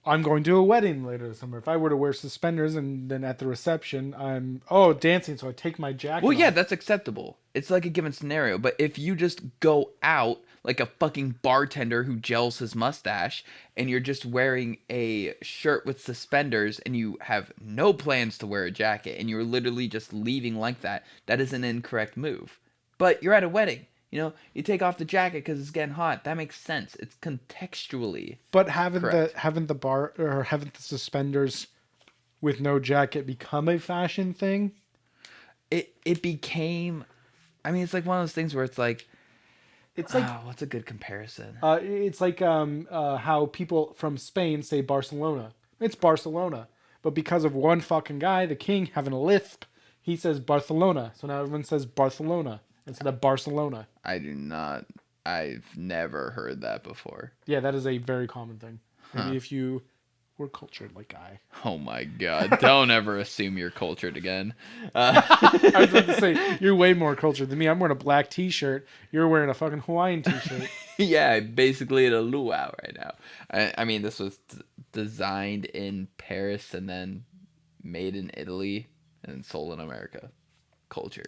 I'm going to a wedding later this summer. If I were to wear suspenders and then at the reception I'm dancing, so I take my jacket Well, yeah, off. that's acceptable. It's like a given scenario. But if you just go out like a fucking bartender who gels his mustache and you're just wearing a shirt with suspenders and you have no plans to wear a jacket and you're literally just leaving like that, that is an incorrect move. But you're at a wedding. You know, you take off the jacket because it's getting hot. That makes sense. It's contextually. But haven't correct. the suspenders with no jacket become a fashion thing? It became. I mean, it's like one of those things where it's like. It's like What's a good comparison? it's like how people from Spain say Barcelona. It's Barcelona, but because of one fucking guy, the king having a lisp, he says Barcelona. So now everyone says Barcelona instead of Barcelona. I do not. I've never heard that before. Yeah, that is a very common thing. Maybe Huh. if you were cultured like I. Oh my god! Don't ever assume you're cultured again. I was about to say, you're way more cultured than me. I'm wearing a black t-shirt. You're wearing a fucking Hawaiian t-shirt. Yeah, basically at a luau right now. I mean, this was designed in Paris and then made in Italy and sold in America. Culture.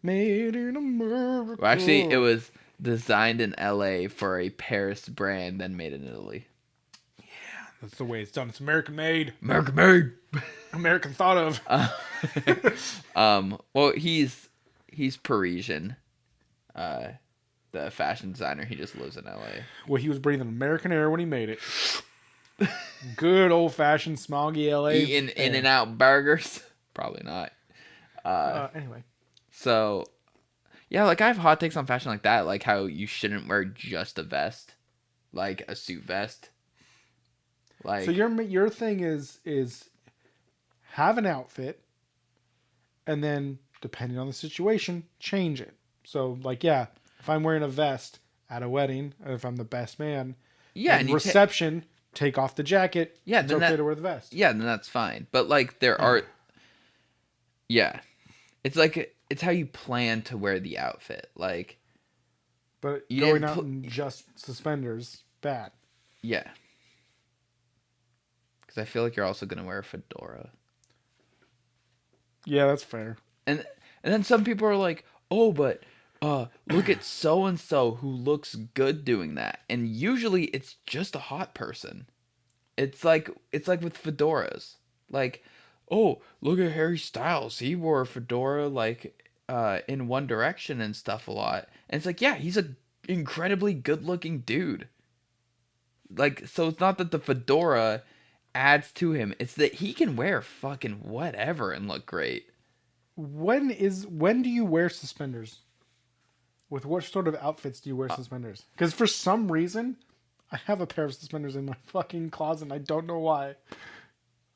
Made in America. Well, actually, it was designed in LA for a Paris brand, then made in Italy. That's the way it's done. It's American made. American made. American thought of. Well, he's Parisian. The fashion designer. He just lives in LA. Well, he was breathing American air when he made it. Good old fashioned smoggy LA. Eating In-N-Out burgers. Probably not. Anyway. So, yeah, like I have hot takes on fashion like that, like how you shouldn't wear just a vest, like a suit vest. Like, So your thing is have an outfit, and then depending on the situation, change it. So like if I'm wearing a vest at a wedding, if I'm the best man, yeah, and and reception, take off the jacket. Yeah, it's then okay that- to wear the vest. yeah, then that's fine. But like there are, yeah, it's like it's how you plan to wear the outfit. Like, But You going didn't out put- in just suspenders, bad. yeah, because I feel like you're also gonna wear a fedora. Yeah, that's fair. And then some people are like, "Oh, but look at so and so who looks good doing that." And usually it's just a hot person. It's like with fedoras. Like, "Oh, look at Harry Styles. He wore a fedora like in One Direction and stuff a lot." And it's like, "Yeah, he's a incredibly good-looking dude." Like, so it's not that the fedora adds to him. It's that he can wear fucking whatever and look great. When do you wear suspenders? With what sort of outfits do you wear suspenders? Because for some reason, I have a pair of suspenders in my fucking closet and I don't know why.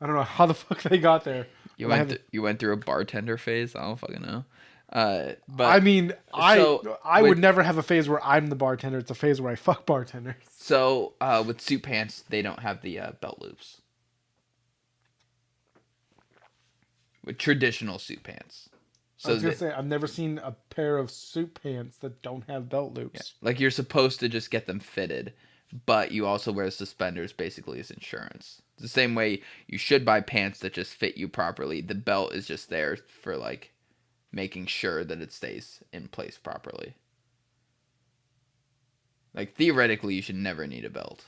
I don't know how the fuck they got there. You But I went have- you went through a bartender phase. I don't fucking know. But I mean, I with- would never have a phase where I'm the bartender. It's a phase where I fuck bartenders. so with suit pants, they don't have the belt loops. With traditional suit pants, I so was gonna say I've never seen a pair of suit pants that don't have belt loops. like you're supposed to just get them fitted, but you also wear suspenders basically as insurance. It's the same way you should buy pants that just fit you properly. The belt is just there for like making sure that it stays in place properly. Like, theoretically, you should never need a belt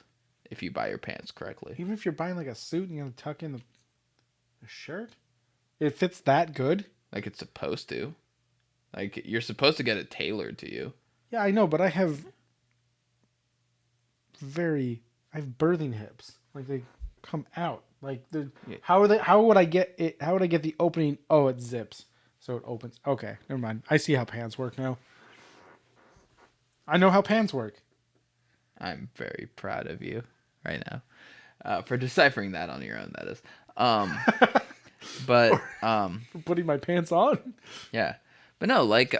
if you buy your pants correctly. Even if you're buying like a suit and you're gonna tuck in the shirt, it fits that good. Like, it's supposed to. Like, you're supposed to get it tailored to you. Yeah, I know, but I have birthing hips. Like they come out. Like Yeah. how would I get it? How would I get the opening? Oh, it zips, so it opens. Okay, never mind. I see how pants work now. I know how pants work. I'm very proud of you right now for deciphering that on your own. That is, but For putting my pants on. yeah, but no, like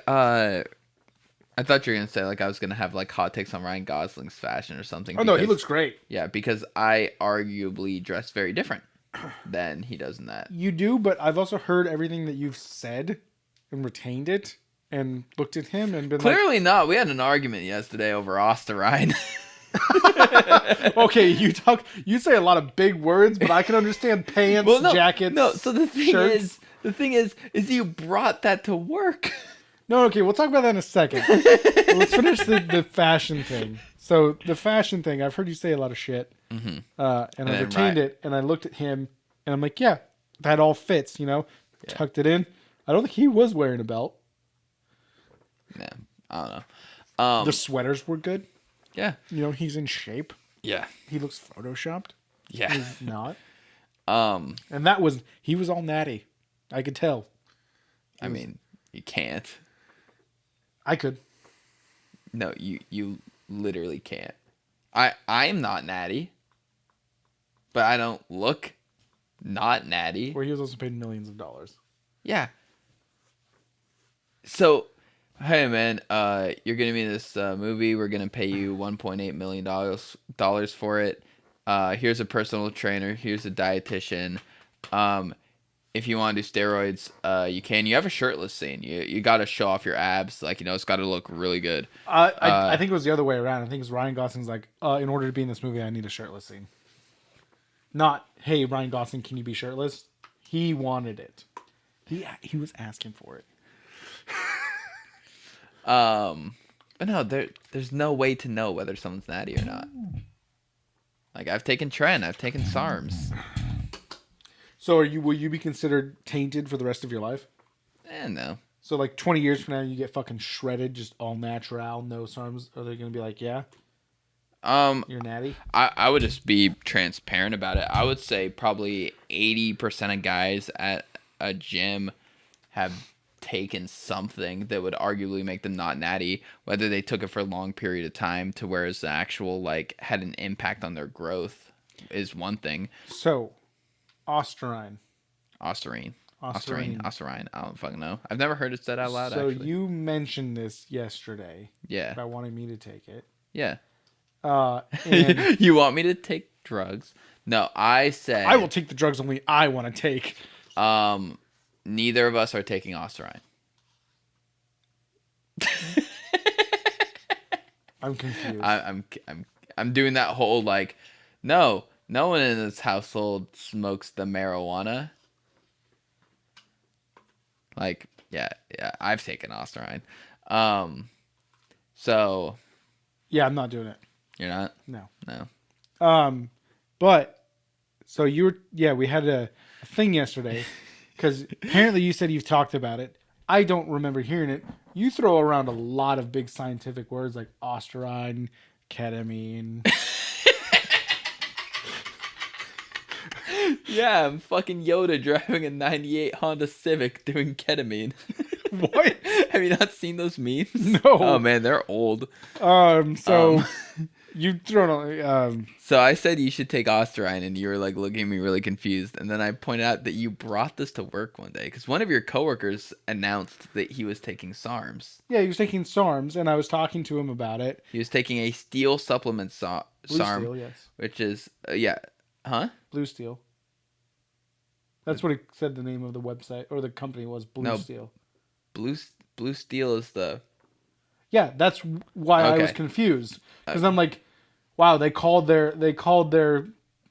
I thought you were gonna say like I was gonna have like hot takes on Ryan Gosling's fashion or something. Oh no, he looks great. Yeah, because I arguably dress very different than he does in that. You do, but I've also heard everything that you've said and retained it and looked at him and been Clearly not. We had an argument yesterday over Osterine. like, okay, you say a lot of big words, but I can understand pants, jackets. No, so the shirts. thing is you brought that to work. No, okay, we'll talk about that in a second. Let's finish the fashion thing. So the fashion thing, I've heard you say a lot of shit, Mm-hmm. and I retained it, and I looked at him, and I'm like, yeah, that all fits, tucked it in. I don't think he was wearing a belt. Yeah, I don't know. The sweaters were good. Yeah, He's in shape. yeah, He looks photoshopped. yeah. He's not. Um, And he was all natty. I could tell. I mean, you can't. I could. No, you literally can't. I'm not natty, but I don't look not natty. Where he was also paid millions of dollars. Yeah. So, hey man, you're gonna be in this movie. We're gonna pay you $1.8 million dollars for it. Here's a personal trainer. Here's a dietitian. If you want to do steroids, you can. You have a shirtless scene. You got to show off your abs. Like, it's got to look really good. I think it was the other way around. I think it was Ryan Gosling's like, in order to be in this movie, I need a shirtless scene. Not, hey, Ryan Gosling, can you be shirtless? He wanted it. He was asking for it. But no, there's no way to know whether someone's natty or not. Like, I've taken Tren, I've taken SARMs. So will you be considered tainted for the rest of your life? No. So like 20 years from now, you get fucking shredded, just all natural, no SARMs. Are they gonna be like, yeah, you're natty? I would just be transparent about it. I would say probably 80% of guys at a gym have taken something that would arguably make them not natty, whether they took it for a long period of time to where it's actual like had an impact on their growth is one thing. So, Osterine. Osterine. I don't fucking know. I've never heard it said out loud. So actually. you mentioned this yesterday. Yeah. About wanting me to take it. Yeah. And You want me to take drugs? No, I said I will take the drugs only I want to take. Neither of us are taking Osterine. I'm confused. I'm doing that whole like, no one in this household smokes the marijuana. Like, yeah, I've taken Osterine. So yeah, I'm not doing it. you're not? No. But so we had a thing yesterday because apparently you said you've talked about it. I don't remember hearing it. You throw around a lot of big scientific words like Osterine, ketamine. Yeah, I'm fucking Yoda driving a 98 Honda Civic doing ketamine. What? Have you not seen those memes? No. Oh man, they're old. You thrown on. So I said you should take Osterine, and you were like looking at me really confused. And then I pointed out that you brought this to work one day because one of your coworkers announced that he was taking SARMs. Yeah, he was taking SARMs, and I was talking to him about it. He was taking a steel supplement Blue SARM, Steel, yes. which is Blue Steel. That's what it said. The name of the website or the company was Blue Steel. Blue Steel is the. Yeah, that's why I was confused because I'm like, wow, they called their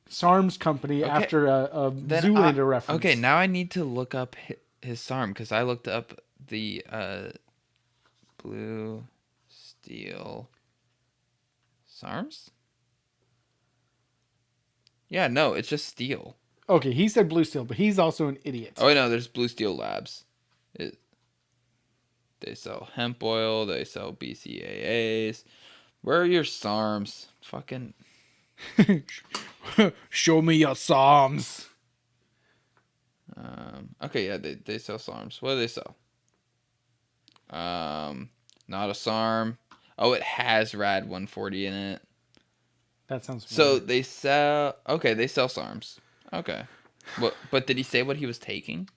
SARMs company after a Zoolander reference. Okay, now I need to look up his SARM because I looked up the Blue Steel SARMs? Yeah, no, it's just steel. Okay, he said Blue Steel, but he's also an idiot. Oh, no, there's Blue Steel Labs. They sell hemp oil. They sell BCAAs. Where are your SARMs? Fucking. Show me your Psalms. Okay, yeah, they sell SARMs. What do they sell? Not a SARM. Oh, it has Rad 140 in it. That sounds So familiar. they sell. Okay, they sell SARMs. Okay. What? But did he say what he was taking?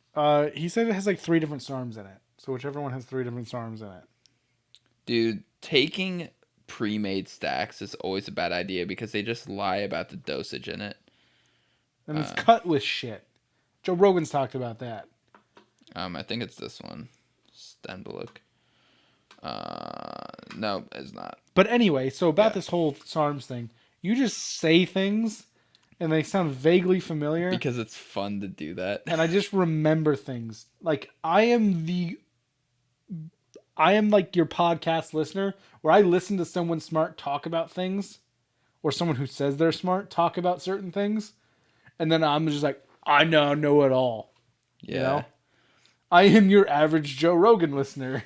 He said it has like 3 different SARMs in it. So whichever one has 3 different SARMs in it. Dude, taking pre-made stacks is always a bad idea because they just lie about the dosage in it. And it's cut with shit. Joe Rogan's talked about that. I think it's this one. Stand to look. No, it's not. But anyway, so about this whole SARMs thing, you just say things and they sound vaguely familiar. Because it's fun to do that. And I just remember things. Like I am like your podcast listener where I listen to someone smart talk about things or someone who says they're smart talk about certain things. And then I'm just like, I now know it all. Yeah. You know? I am your average Joe Rogan listener.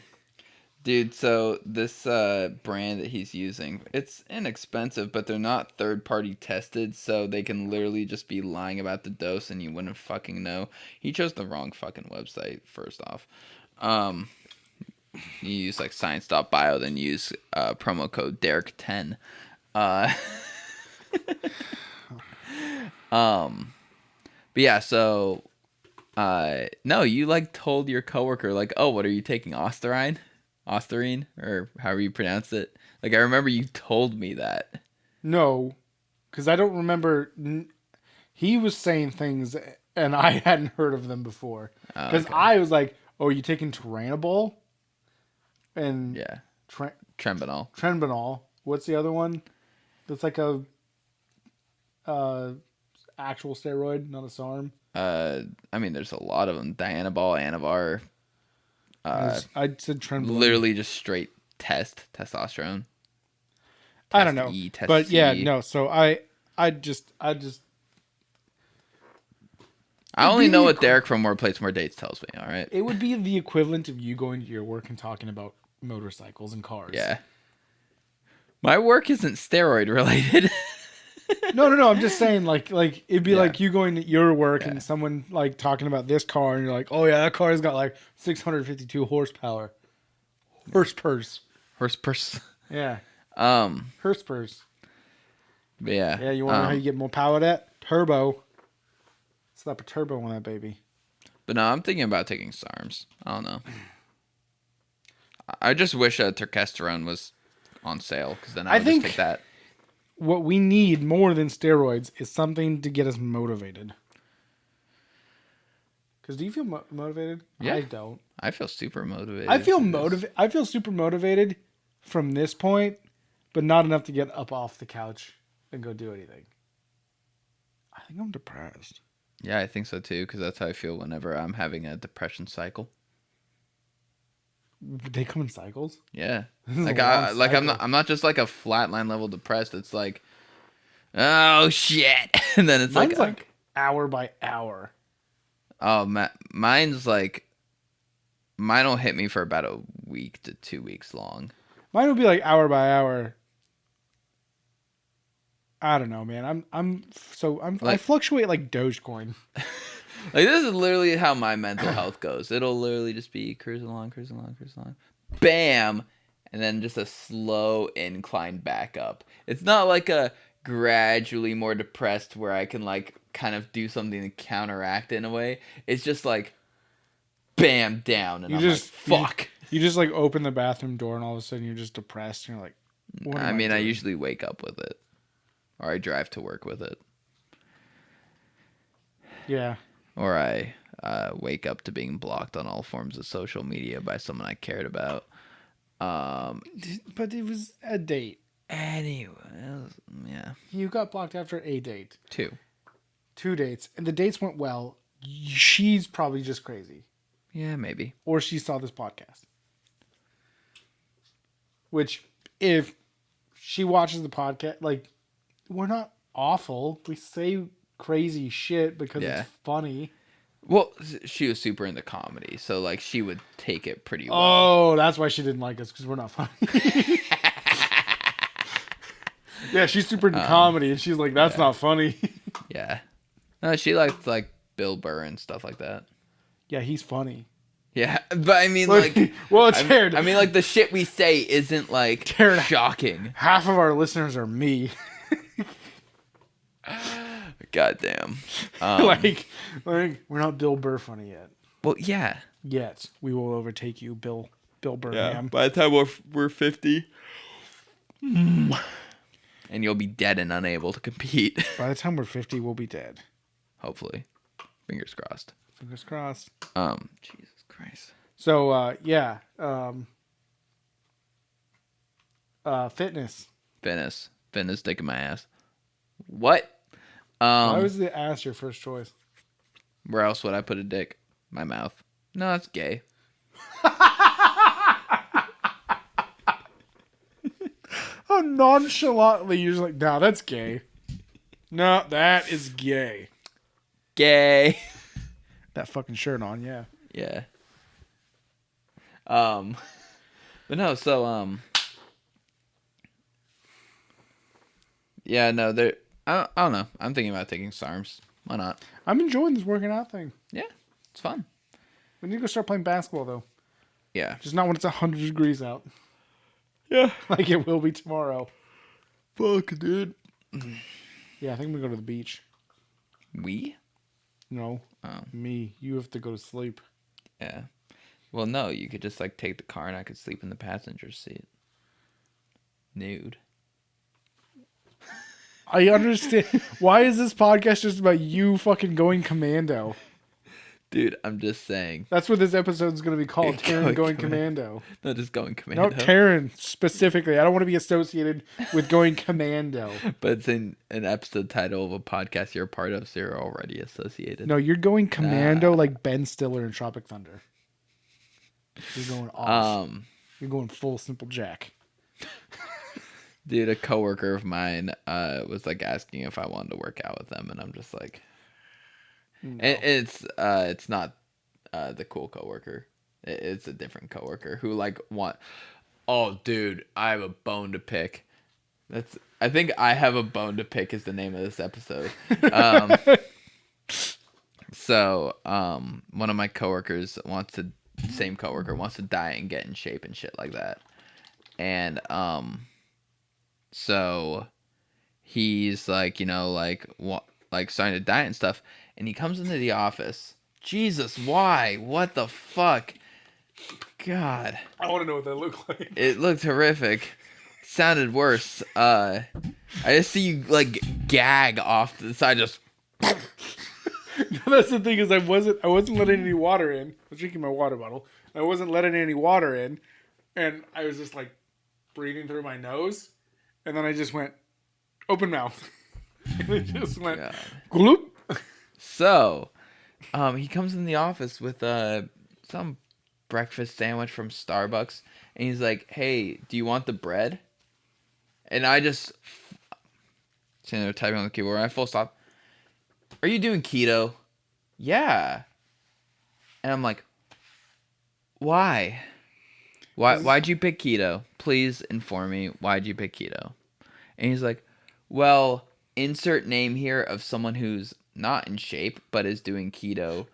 Dude, so this brand that he's using, it's inexpensive, but they're not third-party tested, so they can literally just be lying about the dose and you wouldn't fucking know. He chose the wrong fucking website, first off. You use like science.bio, then use promo code Derek10. But yeah, so no, you like told your coworker like, oh, what are you taking, Osterine, or however you pronounce it. Like I remember you told me that. No, because I don't remember. He was saying things and I hadn't heard of them before. Because Okay. I was like, oh, are you taking Turinabol? And Yeah, Trenbolone. Trenbolone. What's the other one? That's like a actual steroid, not a SARM. I mean, there's a lot of them. Dianabol, Anavar. I said Trenbolone. Literally just straight testosterone. I don't know, E, test but C. yeah, no. So I just. I only know what Derek from More Plates, More Dates tells me, all right? It would be the equivalent of you going to your work and talking about motorcycles and cars. Yeah. My work isn't steroid related. No. I'm just saying, like it'd be like you going to your work and someone like talking about this car, and you're like, oh yeah, that car's got like 652 horsepower. Horse-purse. Yeah. Horse-purse. But yeah. Yeah, you want to know how you get more power to that? Turbo. Slap a turbo on that baby. But no, I'm thinking about taking SARMs. I don't know. I just wish Turkesterone was on sale, because then I would just take that. What we need more than steroids is something to get us motivated. Because do you feel motivated? Yeah. I don't. I feel super motivated. I feel super motivated from this point, but not enough to get up off the couch and go do anything. I think I'm depressed. Yeah, I think so too, because that's how I feel whenever I'm having a depression cycle. They come in cycles. Yeah, This is like a long cycle. I'm not just like a flatline level depressed. It's like, oh shit, and then it's Mine's like hour by hour. oh, mine's like, mine will hit me for about a week to 2 weeks long. Mine will be like hour by hour. I don't know, man. I fluctuate like Dogecoin. Like this is literally how my mental health goes. It'll literally just be cruising along, bam, and then just a slow incline back up. It's not like a gradually more depressed where I can like kind of do something to counteract it in a way. It's just like bam down, and I'm like, fuck. You just like open the bathroom door and all of a sudden you're just depressed and you're like, what am I I doing? usually wake up with it, or I drive to work with it. Yeah. Or I wake up to being blocked on all forms of social media by someone I cared about. But it was a date. Anyway, yeah. You got blocked after a date. 2 dates. And the dates went well. She's probably just crazy. Yeah, maybe. Or she saw this podcast. Which, if she watches the podcast. Like, we're not awful. We say crazy shit because Yeah. it's funny. Well, she was super into comedy, so like she would take it pretty well. Oh, that's why she didn't like us, because we're not funny. Yeah, she's super into comedy, and she's like, that's not funny. Yeah. No, she liked like Bill Burr and stuff like that. Yeah, he's funny. Yeah, but I mean, like, well, it's Taran. I mean, like, the shit we say isn't like Taran, shocking. Half of our listeners are me. Goddamn. like we're not Bill Burr funny yet. Well, yeah. Yet we will overtake you, Bill Burnham. By the time we're 50, and you'll be dead and unable to compete. By the time we're 50, we'll be dead. Hopefully, fingers crossed. Fingers crossed. Jesus Christ. So yeah, fitness. Fitness taking my ass. What? Why was the ass your first choice? Where else would I put a dick? My mouth. No, that's gay. How nonchalantly you're just like, nah, that's gay. No, that is gay. Gay. That fucking shirt on, yeah. Yeah. But no, so yeah, no, there. I don't know. I'm thinking about taking SARMs. Why not? I'm enjoying this working out thing. Yeah, it's fun. We need to go start playing basketball though. Yeah. Just not when it's 100 degrees out. Yeah. Like it will be tomorrow. Fuck, dude. Yeah, I think I'm gonna go to the beach. We? No. Oh. Me. You have to go to sleep. Yeah. Well, no, you could just like take the car and I could sleep in the passenger seat. Nude. I understand. Why is this podcast just about you fucking going commando? Dude, I'm just saying. That's what this episode's going to be called. Taran going commando. No, just going commando. No, Taran specifically. I don't want to be associated with going commando. But it's in an episode title of a podcast you're a part of, so you're already associated. No, you're going commando like Ben Stiller in Tropic Thunder. You're going off. You're going full Simple Jack. Dude, a coworker of mine was like asking if I wanted to work out with them, and I'm just like, no. It's not the cool coworker. It's a different coworker who like want. Oh, dude, I have a bone to pick. I think I have a bone to pick is the name of this episode. So one of my coworkers same coworker wants to diet and get in shape and shit like that, and so he's like, like starting to diet and stuff, and he comes into the office. Jesus, why? What the fuck? God. I want to know what that looked like. It looked horrific. Sounded worse. I just see you like gag off to the side, just. That's the thing is I wasn't letting any water in. I was drinking my water bottle. I wasn't letting any water in, and I was just like breathing through my nose. And then I just went, open mouth. And it just went, gloop. So, he comes in the office with some breakfast sandwich from Starbucks. And he's like, hey, do you want the bread? And I just, sitting there typing on the keyboard, and I full stop. Are you doing keto? Yeah. And I'm like, why? Why'd you pick keto? Please inform me. Why'd you pick keto? And he's like, well, insert name here of someone who's not in shape, but is doing keto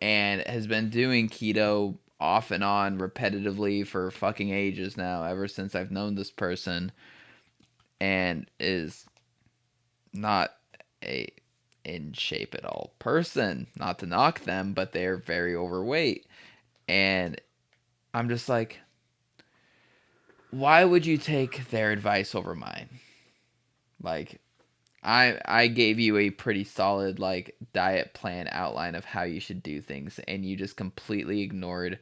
and has been doing keto off and on repetitively for fucking ages now, ever since I've known this person, and is not a in shape at all person. Not to knock them, but they're very overweight. And I'm just like, why would you take their advice over mine? Like, I gave you a pretty solid like diet plan outline of how you should do things, and you just completely ignored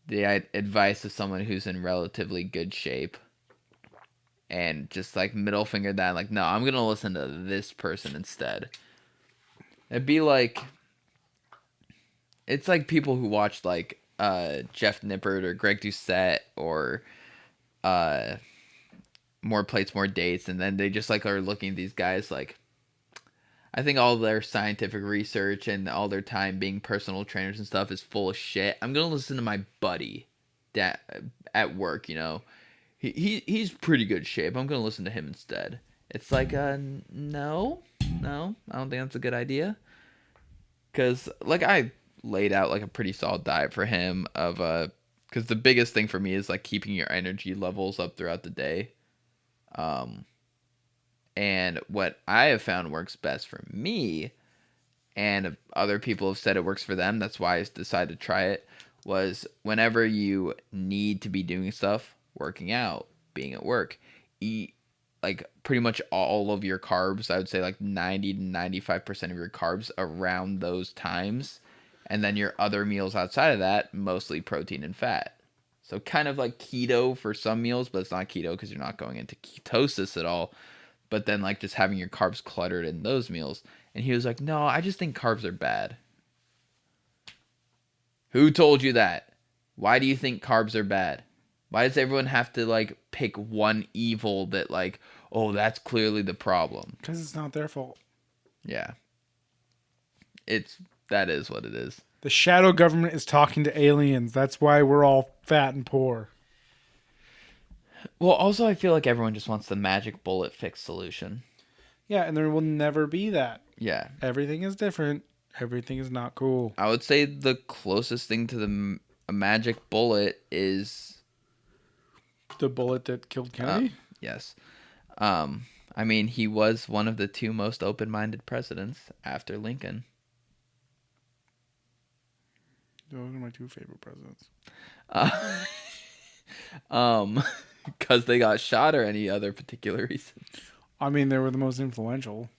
the advice of someone who's in relatively good shape, and just like middle fingered that. Like, no, I'm gonna listen to this person instead. It'd be like, it's like people who watch like Jeff Nippert or Greg Doucette or more plates, more dates, and then they just like are looking at these guys like. I think all their scientific research and all their time being personal trainers and stuff is full of shit. I'm gonna listen to my buddy, that at work. He's pretty good shape. I'm gonna listen to him instead. It's like, no, I don't think that's a good idea. Cause like I laid out like a pretty solid diet for him cause the biggest thing for me is like keeping your energy levels up throughout the day. And what I have found works best for me, and if other people have said it works for them, that's why I decided to try it, was whenever you need to be doing stuff, working out, being at work, eat like pretty much all of your carbs. I would say like 90 to 95% of your carbs around those times. And then your other meals outside of that, mostly protein and fat. So kind of like keto for some meals, but it's not keto because you're not going into ketosis at all. But then like just having your carbs cluttered in those meals. And he was like, no, I just think carbs are bad. Who told you that? Why do you think carbs are bad? Why does everyone have to like pick one evil that like, oh, that's clearly the problem? Because it's not their fault. Yeah. That is what it is. The shadow government is talking to aliens. That's why we're all fat and poor. Well, also I feel like everyone just wants the magic bullet fix solution. Yeah, and there will never be that. Yeah. Everything is different. Everything is not cool. I would say the closest thing to a magic bullet is the bullet that killed Kennedy? Yes. I mean, he was one of the two most open-minded presidents after Lincoln. Those are my two favorite presidents. Because they got shot or any other particular reason? I mean, they were the most influential.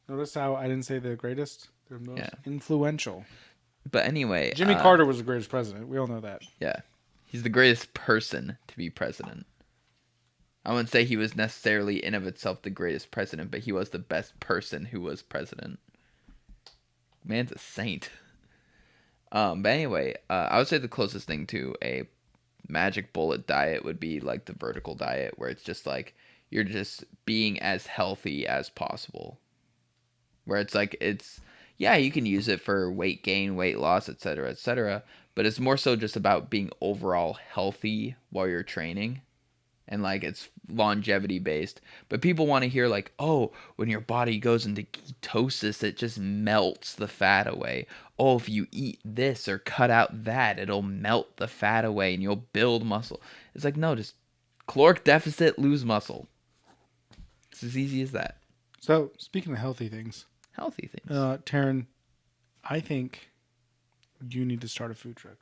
Notice how I didn't say the greatest? They're the most influential. But anyway... Jimmy Carter was the greatest president. We all know that. Yeah. He's the greatest person to be president. I wouldn't say he was necessarily in of itself the greatest president, but he was the best person who was president. Man's a saint. But anyway, I would say the closest thing to a magic bullet diet would be like the vertical diet, where it's just like you're just being as healthy as possible. Where it's like you can use it for weight gain, weight loss, etc., but it's more so just about being overall healthy while you're training. And like it's longevity based. But people want to hear like, oh, when your body goes into ketosis, it just melts the fat away. Oh, if you eat this or cut out that, it'll melt the fat away and you'll build muscle. It's like, no, just caloric deficit, lose muscle. It's as easy as that. So, speaking of healthy things. Taran, I think you need to start a food truck.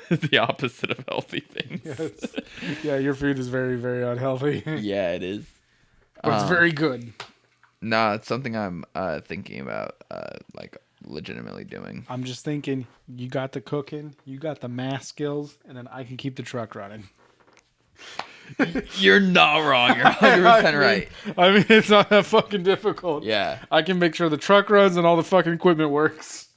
The opposite of healthy things. Yes. Yeah, your food is very, very unhealthy. Yeah, it is. But it's very good. No, it's something I'm thinking about, like legitimately doing. I'm just thinking, you got the cooking, you got the math skills, and then I can keep the truck running. You're not wrong. You're 100% right. I mean, it's not that fucking difficult. Yeah. I can make sure the truck runs and all the fucking equipment works.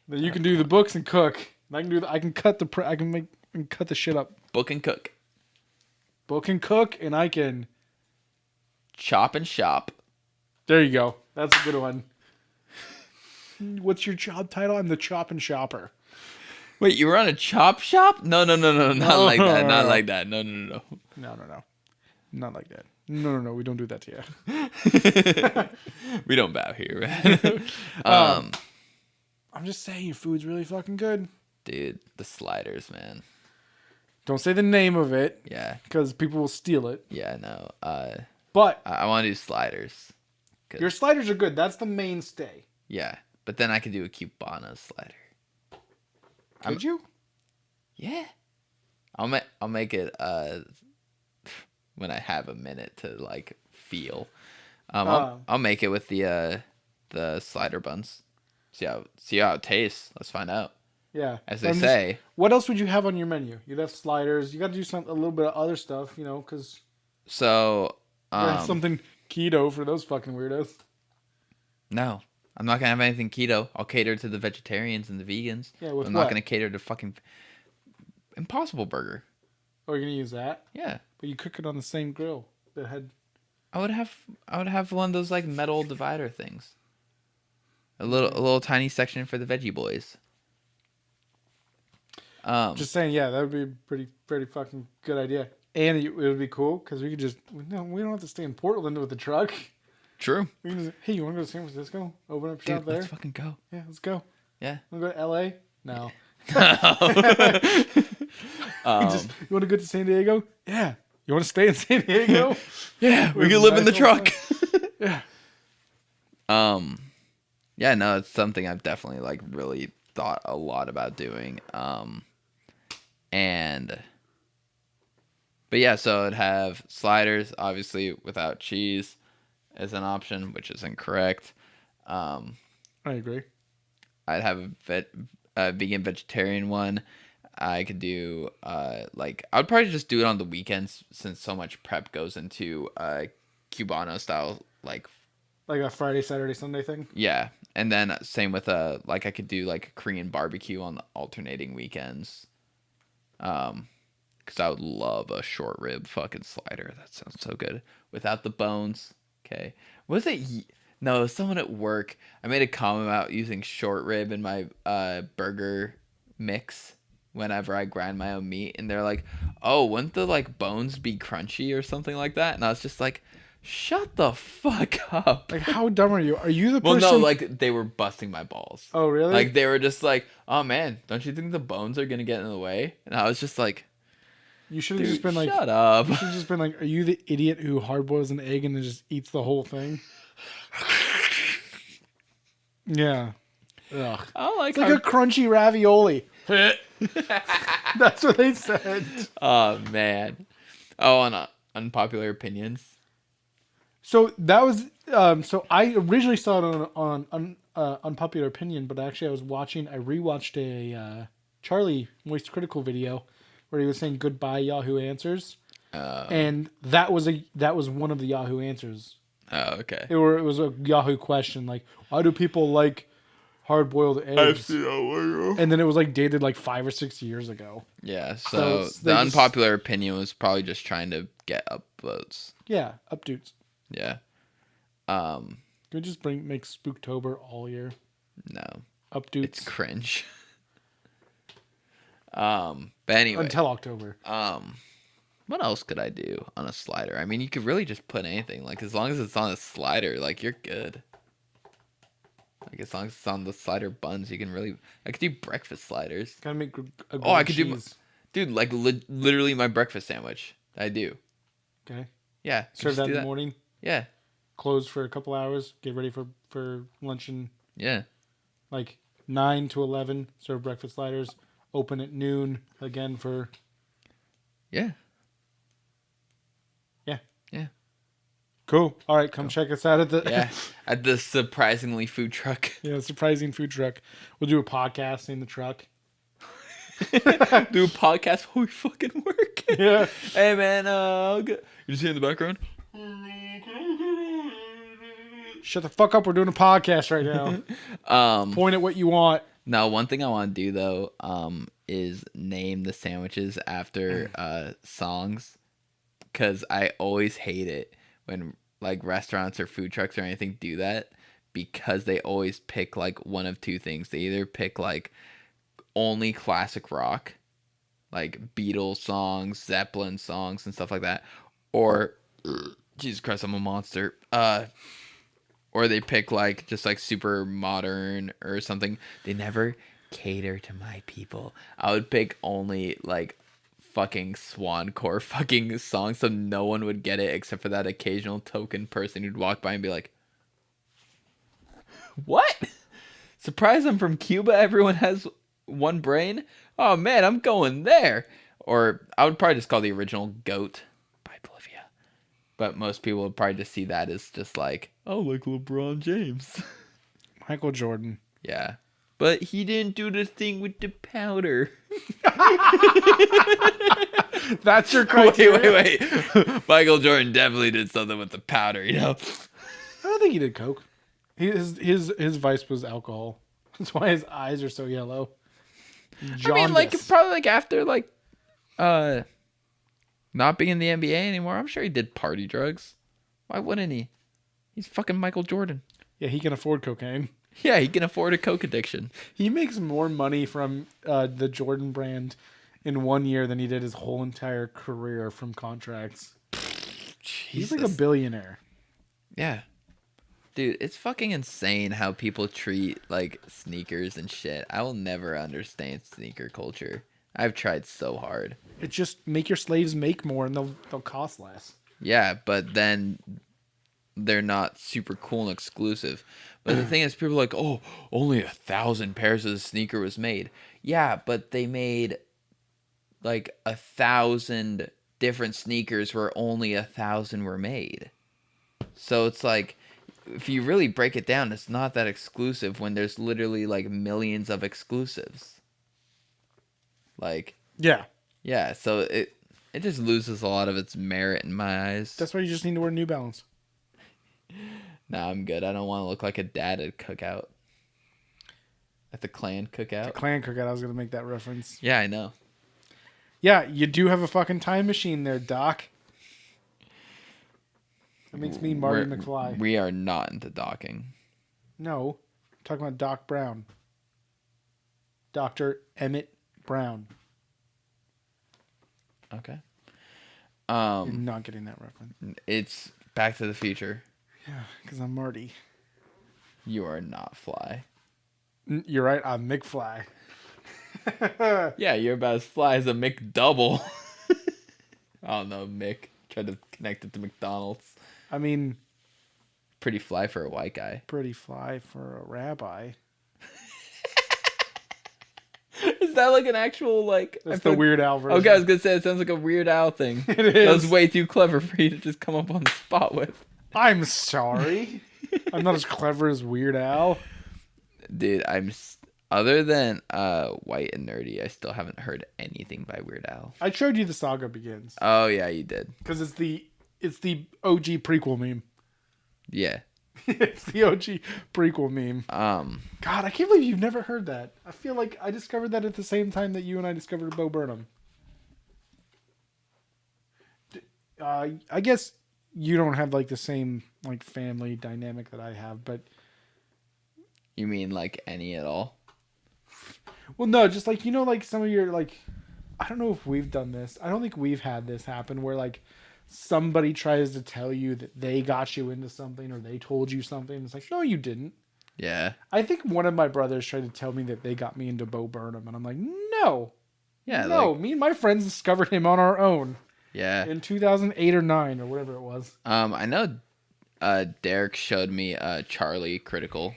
Then you can do the books and cook. I can cut the shit up. Book and cook. Book and cook, and I can chop and shop. There you go. That's a good one. What's your job title? I'm the chop and shopper. Wait, you were on a chop shop? No, not like that. Not like that. No. No. Not like that. No. We don't do that to you. We don't bow here, man. I'm just saying, your food's really fucking good. Dude, the sliders, man. Don't say the name of it. Yeah. Because people will steal it. Yeah, no. But I want to do sliders. Your sliders are good. That's the mainstay. Yeah. But then I could do a Cubana slider. Could you? Yeah. I'll make it when I have a minute to like feel. I'll make it with the slider buns. See how it tastes. Let's find out. Yeah. As they say. What else would you have on your menu? You'd have sliders. You got to do a little bit of other stuff, because. So. Something keto for those fucking weirdos. No, I'm not gonna have anything keto. I'll cater to the vegetarians and the vegans. Yeah, with I'm not gonna cater to fucking Impossible Burger. Oh, you're gonna use that? Yeah. But you cook it on the same grill that had. I would have one of those like metal divider things. A little tiny section for the veggie boys. Just saying, yeah, that would be a pretty fucking good idea. And it would be cool because we could just we don't have to stay in Portland with the truck. True. We can just, hey, you want to go to San Francisco? Open up shop Dude, there. let's fucking go. Yeah, let's go. Yeah. Want to go to L.A.? No. Um, You want to go to San Diego? Yeah. You want to stay in San Diego? yeah, we could live in the truck. Yeah. Yeah, no, it's something I've definitely like really thought a lot about doing. But yeah, so it'd have sliders, obviously without cheese as an option, which is incorrect. I agree. I'd have a vegan vegetarian one. I could do like I would probably just do it on the weekends since so much prep goes into Cubano style like a Friday, Saturday, Sunday thing. yeah. And then same with like I could do like a Korean barbecue on the alternating weekends. Because I would love a short rib fucking slider. That sounds so good. Without the bones. Okay. Was it? No, someone at work. I made a comment about using short rib in my burger mix whenever I grind my own meat. And they're like, oh, wouldn't the like bones be crunchy or something like that? And I was just like, shut the fuck up. Like, how dumb are you? Are you the Well, person? no, like they were busting my balls. Oh, really? Like they were just like, oh man, don't you think the bones are gonna get in the way? And I was just like, you should have just been like, shut up. You should have just been like, are you the idiot who hard boils an egg and then just eats the whole thing? Yeah. Ugh. I don't like It's like a crunchy ravioli. That's what they said. Oh man. Oh, on unpopular opinions. So that was so I originally saw it on Unpopular Opinion, but actually I rewatched a Charlie Moist Critical video where he was saying goodbye Yahoo Answers, and that was one of the Yahoo Answers. Oh, okay. It was a Yahoo question like, why do people like hard boiled eggs? And then it was like dated like 5 or 6 years ago. Yeah. So they the just- unpopular opinion was probably just trying to get upvotes. Yeah, updates. Yeah. Can we just make Spooktober all year? No. Updates It's cringe. But anyway. until October. What else could I do on a slider? I mean, you could really just put anything. Like, as long as it's on a slider, like, you're good. Like, as long as it's on the slider buns, you can really... I could do breakfast sliders. Gotta make a Oh, I could cheese. do... Dude, like, literally my breakfast sandwich. I do. Okay. Yeah. Serve just that do in the morning. Yeah. Close for a couple hours. Get ready for lunch and Yeah. like 9 to 11. Serve breakfast sliders. Open at noon again for... Yeah. Yeah. Yeah. Cool. All right, come check us out at the... Yeah. At the surprisingly food truck. Yeah, surprising food truck. We'll do a podcast in the truck. Do a podcast while we fucking work. Yeah. Hey, man. You just hear in the background? Shut the fuck up. We're doing a podcast right now. Point at what you want. Now, one thing I want to do though, is name the sandwiches after songs, because I always hate it when like restaurants or food trucks or anything do that, because they always pick like one of two things. They either pick like only classic rock, like Beatles songs, Zeppelin songs, and stuff like that, or Jesus Christ, I'm a monster. Or they pick like just like super modern or something. They never cater to my people. I would pick only like fucking swancore fucking songs so no one would get it except for that occasional token person who'd walk by and be like, what? Surprise, I'm from Cuba. Everyone has one brain. Oh man, I'm going there. Or I would probably just call the original Goat by Bolivia. But most people would probably just see that as just like, oh, like LeBron James. Michael Jordan. Yeah. But he didn't do the thing with the powder. That's your criteria. Wait. Michael Jordan definitely did something with the powder, you know? I don't think he did coke. His vice was alcohol. That's why his eyes are so yellow. I mean, like, Jaundice. probably like after like Not being in the NBA anymore, I'm sure he did party drugs. Why wouldn't he? He's fucking Michael Jordan. Yeah, he can afford cocaine. Yeah, he can afford a coke addiction. He makes more money from the Jordan brand in 1 year than he did his whole entire career from contracts. He's like a billionaire. Yeah. Dude, it's fucking insane how people treat like sneakers and shit. I will never understand sneaker culture. I've tried so hard. It's just make your slaves make more and they'll cost less. Yeah, but then they're not super cool and exclusive. But the thing is, people are like, oh, only 1,000 pairs of the sneaker was made. Yeah, but they made like 1,000 different sneakers where only 1,000 were made. So it's like, if you really break it down, it's not that exclusive when there's literally like millions of exclusives. Like, yeah, so it just loses a lot of its merit in my eyes. That's why you just need to wear New Balance. Nah, I'm good. I don't want to look like a dad at a cookout. At the clan cookout. The clan cookout, I was going to make that reference. Yeah, I know. Yeah, you do have a fucking time machine there, Doc. That makes me Marty McFly. We are not into docking. No, I'm talking about Doc Brown. Dr. Emmett Brown. Okay. You're not getting that reference. It's Back to the Future. Yeah, because I'm Marty. You are not Fly. You're right, I'm McFly. Yeah, you're about as fly as a McDouble. I don't know, Mick. Tried to connect it to McDonald's. I mean... Pretty fly for a white guy. Pretty fly for a rabbi. Is that like an actual, like... That's the Weird Al version. Okay, I was going to say, it sounds like a Weird Al thing. It is. That was way too clever for you to just come up on the spot with. I'm sorry. I'm not as clever as Weird Al. Dude, other than White and Nerdy, I still haven't heard anything by Weird Al. I showed you The Saga Begins. Oh, yeah, you did. Because it's the OG prequel meme. Yeah. It's the OG prequel meme. God, I can't believe you've never heard that. I feel like I discovered that at the same time that you and I discovered Bo Burnham. I guess you don't have like the same like family dynamic that I have, but You mean like any at all? well, no, just like like some of your like I don't know if we've done this. I don't think we've had this happen where like somebody tries to tell you that they got you into something or they told you something. It's like, no, you didn't. Yeah. I think one of my brothers tried to tell me that they got me into Bo Burnham, and I'm like, no. Yeah. No, Like, me and my friends discovered him on our own yeah. in 2008 or 9 or whatever it was. I know Derek showed me Charlie Critical.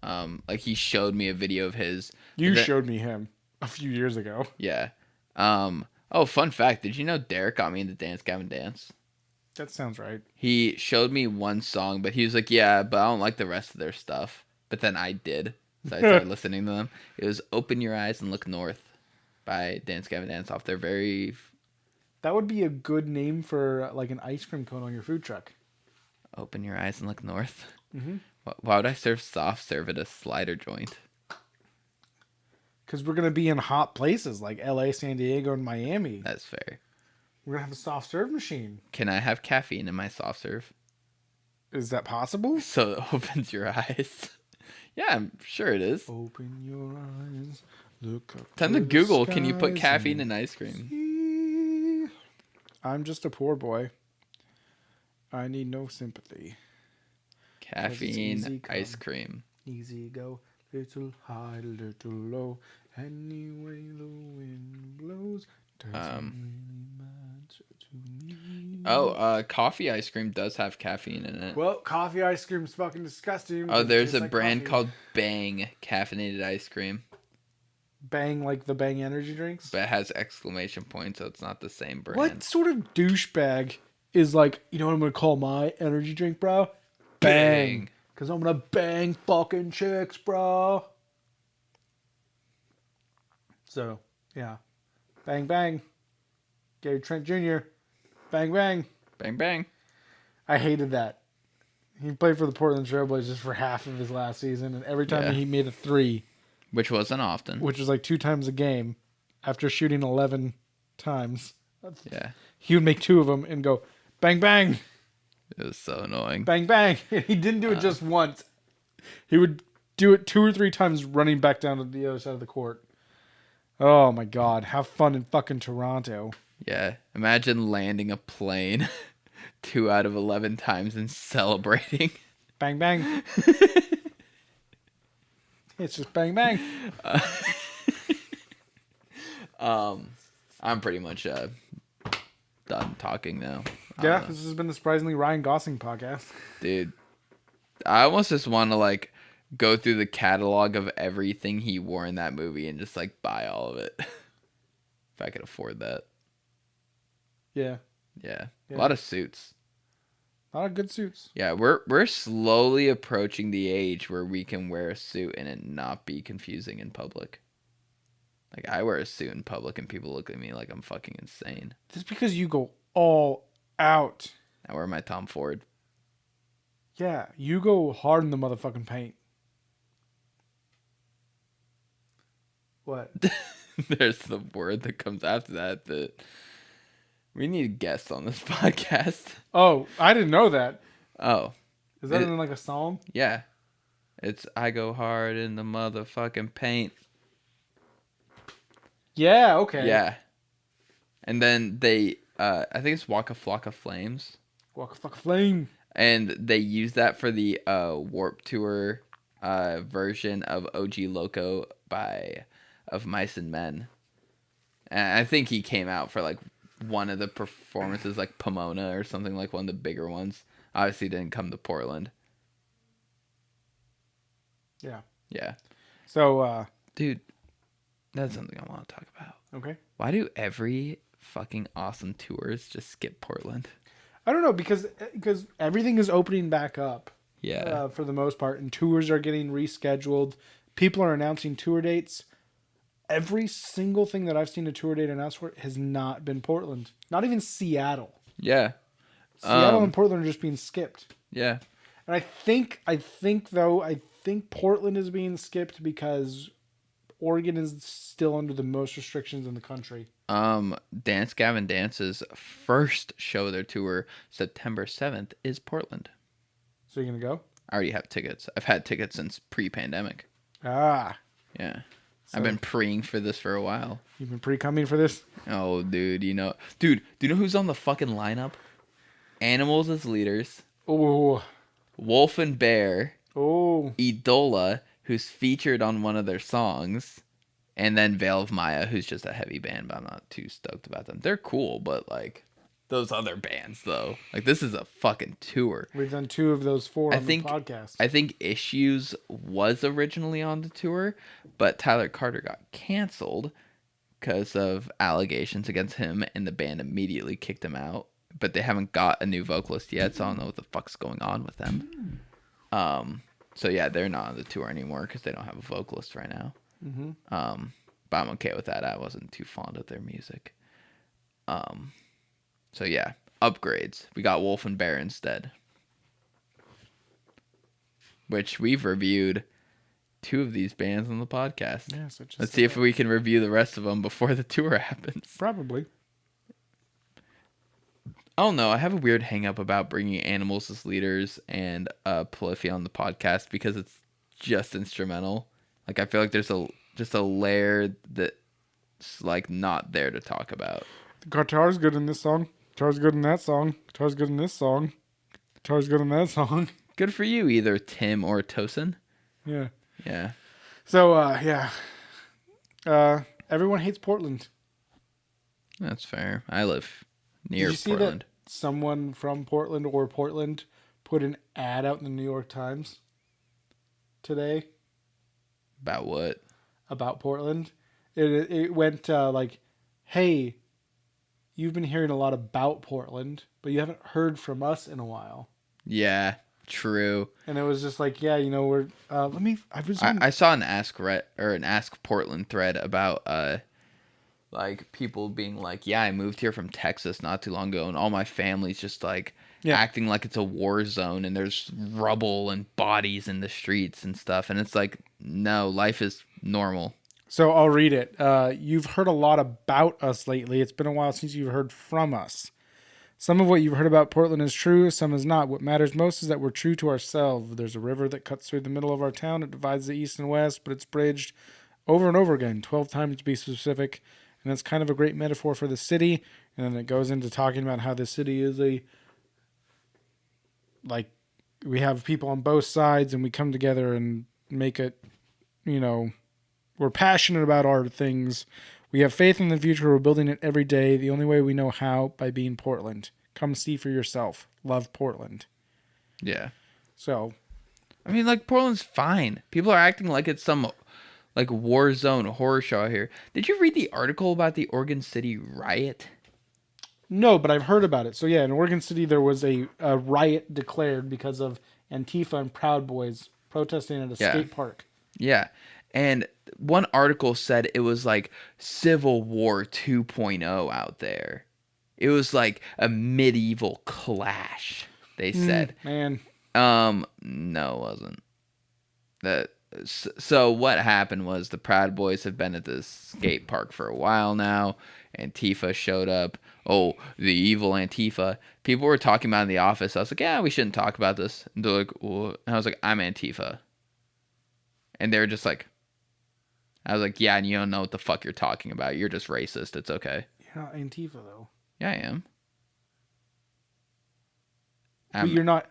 Like he showed me a video of his. You showed me him a few years ago. Yeah. Oh, fun fact. Did you know Derek got me into Dance Gavin Dance? That sounds right. He showed me one song, but he was like, yeah, but I don't like the rest of their stuff. But then I did. So I started listening to them. It was Open Your Eyes and Look North by Dance Gavin Dance off their very... That would be a good name for like an ice cream cone on your food truck. Open Your Eyes and Look North? Mm-hmm. Why would I soft serve at a slider joint? Because we're going to be in hot places like LA, San Diego, and Miami. That's fair. We're going to have a soft serve machine. Can I have caffeine in my soft serve? Is that possible? So it opens your eyes. Yeah, I'm sure it is. Open your eyes, look up. Time to Google, can you put caffeine in ice cream? See? I'm just a poor boy. I need no sympathy. Caffeine ice cream. Easy go, little high, little low. Anyway the wind blows. Doesn't really matter to me. Oh, coffee ice cream does have caffeine in it. Well, coffee ice cream's fucking disgusting. Oh, there's a like brand coffee. called Bang caffeinated ice cream, Bang, like the Bang energy drinks. but it has exclamation points, so it's not the same brand. What sort of douchebag is like, you know what I'm gonna call my energy drink, bro? Bang. Because I'm gonna bang fucking chicks, bro. So, yeah. Bang, bang. Gary Trent Jr. Bang, bang. Bang bang. I hated that. He played for the Portland Trailblazers for half of his last season, and every time he made a three, Which wasn't often. which was like 2 times a game, after shooting 11 times Yeah. He would make 2 of them and go bang bang It was so annoying. bang bang. He didn't do it just once. He would do it 2 or 3 times running back down to the other side of the court. Oh my god, have fun in fucking Toronto. Yeah. Imagine landing a plane 2 out of 11 times and celebrating. Bang bang. It's just bang bang. I'm pretty much done talking now. Yeah, this has been the surprisingly Ryan Gosling podcast. Dude, I almost just want to like go through the catalog of everything he wore in that movie and just like buy all of it. If I could afford that. Yeah. Yeah. Yeah. A lot of suits. A lot of good suits. Yeah, we're slowly approaching the age where we can wear a suit and it not be confusing in public. Like I wear a suit in public and people look at me like I'm fucking insane. Just because you go all out. I wear my Tom Ford. Yeah, you go hard in the motherfucking paint. What? There's the word that comes after that, but we need guests on this podcast. Oh, I didn't know that. Oh, Is that in like a song? yeah. It's I go hard in the motherfucking paint. Yeah, okay. Yeah. And then they I think it's Waka Flocka Flames. Walk a fucking flame. And they use that for the Warp Tour version of OG Loco of Mice and Men. And I think he came out for like one of the performances, like Pomona or something, like one of the bigger ones. Obviously didn't come to Portland. Yeah. Yeah. So, Dude, that's something I want to talk about. okay. Why do every fucking awesome tours just skip Portland? I don't know because everything is opening back up. Yeah. For the most part, and tours are getting rescheduled. People are announcing tour dates. Every single thing that I've seen a tour date announced for has not been Portland. Not even Seattle. Yeah. Seattle and Portland are just being skipped. Yeah. And I think Portland is being skipped because Oregon is still under the most restrictions in the country. Dance Gavin Dance's first show of their tour, September 7th, is Portland. So you're going to go? I already have tickets. I've had tickets since pre-pandemic. Ah. Yeah. So I've been preying for this for a while. You've been pre-coming for this? Oh, dude, do you know who's on the fucking lineup? Animals as leaders. Oh. Wolf and Bear. Oh. Idola, who's featured on one of their songs. And then Veil of Maya, who's just a heavy band, but I'm not too stoked about them. They're cool, but like those other bands, though. Like this is a fucking tour. We've done 2 of those 4 on the podcast. I think Issues was originally on the tour, but Tyler Carter got canceled because of allegations against him, and the band immediately kicked him out. But they haven't got a new vocalist yet, so I don't know what the fuck's going on with them. So yeah, they're not on the tour anymore because they don't have a vocalist right now. Mm-hmm. But I'm okay with that. I wasn't too fond of their music. So yeah, upgrades. We got Wolf and Bear instead, which we've reviewed 2 of these bands on the podcast. Yeah, so just Let's see if we can review the rest of them before the tour happens. Probably. I don't know. I have a weird hang up about bringing Animals as leaders and Polyphia on the podcast because it's just instrumental. Like I feel like there's just a layer that's like not there to talk about. The guitar's good in this song. Guitar's good in that song. Guitar's good in this song. Guitar's good in that song. Good for you, either Tim or Tosin. Yeah. Yeah. So, yeah. Everyone hates Portland. That's fair. I live near Did you see Portland. that someone from Portland or Portland put an ad out in the New York Times today? About what? About Portland. It went like, hey, you've been hearing a lot about Portland, but you haven't heard from us in a while. Yeah, true. And it was just like, yeah, we're I saw an Ask Portland thread about like people being like, yeah, I moved here from Texas not too long ago, and all my family's just like acting like it's a war zone, and there's rubble and bodies in the streets and stuff, and it's like, no, life is normal. So I'll read it. You've heard a lot about us lately. It's been a while since you've heard from us. Some of what you've heard about Portland is true, some is not. What matters most is that we're true to ourselves. There's a river that cuts through the middle of our town. It divides the east and west, but it's bridged over and over again, 12 times to be specific. And that's kind of a great metaphor for the city. And then it goes into talking about how the city is like, we have people on both sides and we come together and make it, we're passionate about our things. We have faith in the future. We're building it every day. The only way we know how, by being Portland. Come see for yourself. Love Portland. Yeah. So, I mean, like, Portland's fine. People are acting like it's some, like, war zone horror show here. Did you read the article about the Oregon City riot? no, but I've heard about it. So, yeah, in Oregon City, there was a riot declared because of Antifa and Proud Boys protesting at a skate park. Yeah. And one article said it was like Civil War 2.0 out there. It was like a medieval clash, they said. Man. No, it wasn't. So what happened was the Proud Boys have been at this skate park for a while now. Antifa showed up. Oh, the evil Antifa. People were talking about it in the office. I was like, yeah, we shouldn't talk about this. And they're like, well, and I was like, I'm Antifa. And they were just like, I was like, yeah, and you don't know what the fuck you're talking about. You're just racist. It's okay. You're not Antifa, though. Yeah, I am. But you're not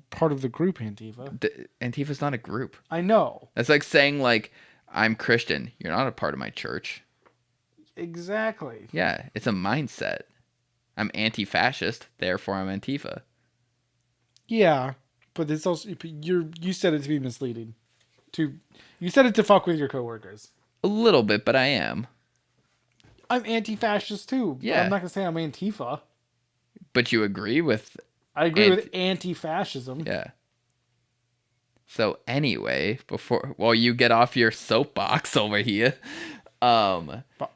part of the group Antifa. Antifa's not a group. I know. That's like saying, like, I'm Christian. You're not a part of my church. Exactly. Yeah, it's a mindset. I'm anti-fascist, therefore I'm Antifa. Yeah, but it's also you said it to be misleading. You said it to fuck with your coworkers. A little bit, but I am. I'm anti-fascist too. Yeah. I'm not gonna say I'm Antifa. But you agree with... I agree with anti-fascism. Yeah. So anyway, while you get off your soapbox over here,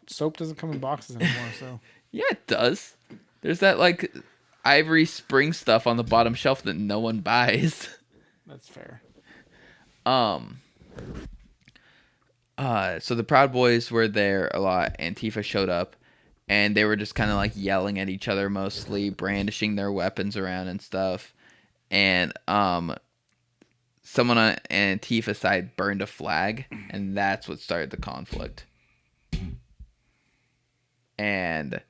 soap doesn't come in boxes anymore, so. Yeah, it does. There's that like Ivory Spring stuff on the bottom shelf that no one buys. That's fair. So the Proud Boys were there a lot. Antifa showed up, and they were just kind of like yelling at each other, mostly brandishing their weapons around and stuff. And someone on Antifa side burned a flag, and that's what started the conflict. And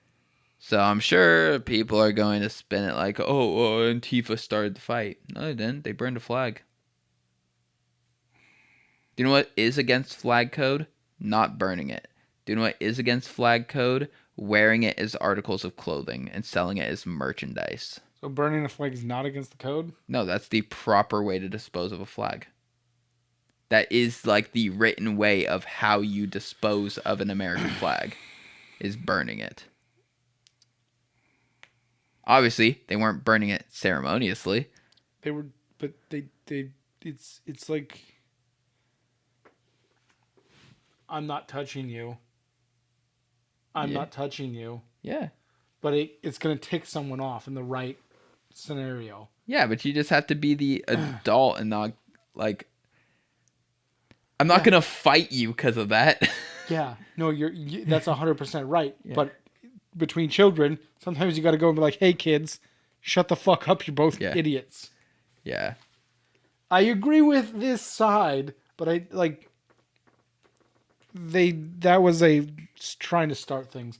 so I'm sure people are going to spin it like, oh, Antifa started the fight. No, they didn't. They burned a flag. Do you know what is against flag code? Not burning it. Do you know what is against flag code? Wearing it as articles of clothing and selling it as merchandise. So burning a flag is not against the code? No, that's the proper way to dispose of a flag. That is like the written way of how you dispose of an American flag, is burning it. Obviously, they weren't burning it ceremoniously. They were, but it's like, I'm not touching you. I'm not touching you. Yeah. But it's going to tick someone off in the right scenario. Yeah, but you just have to be the adult and not, like, I'm not going to fight you because of that. Yeah. No, that's 100% right. Yeah. But between children, sometimes you got to go and be like, hey, kids, shut the fuck up. You're both idiots. Yeah. I agree with this side, but that was trying to start things.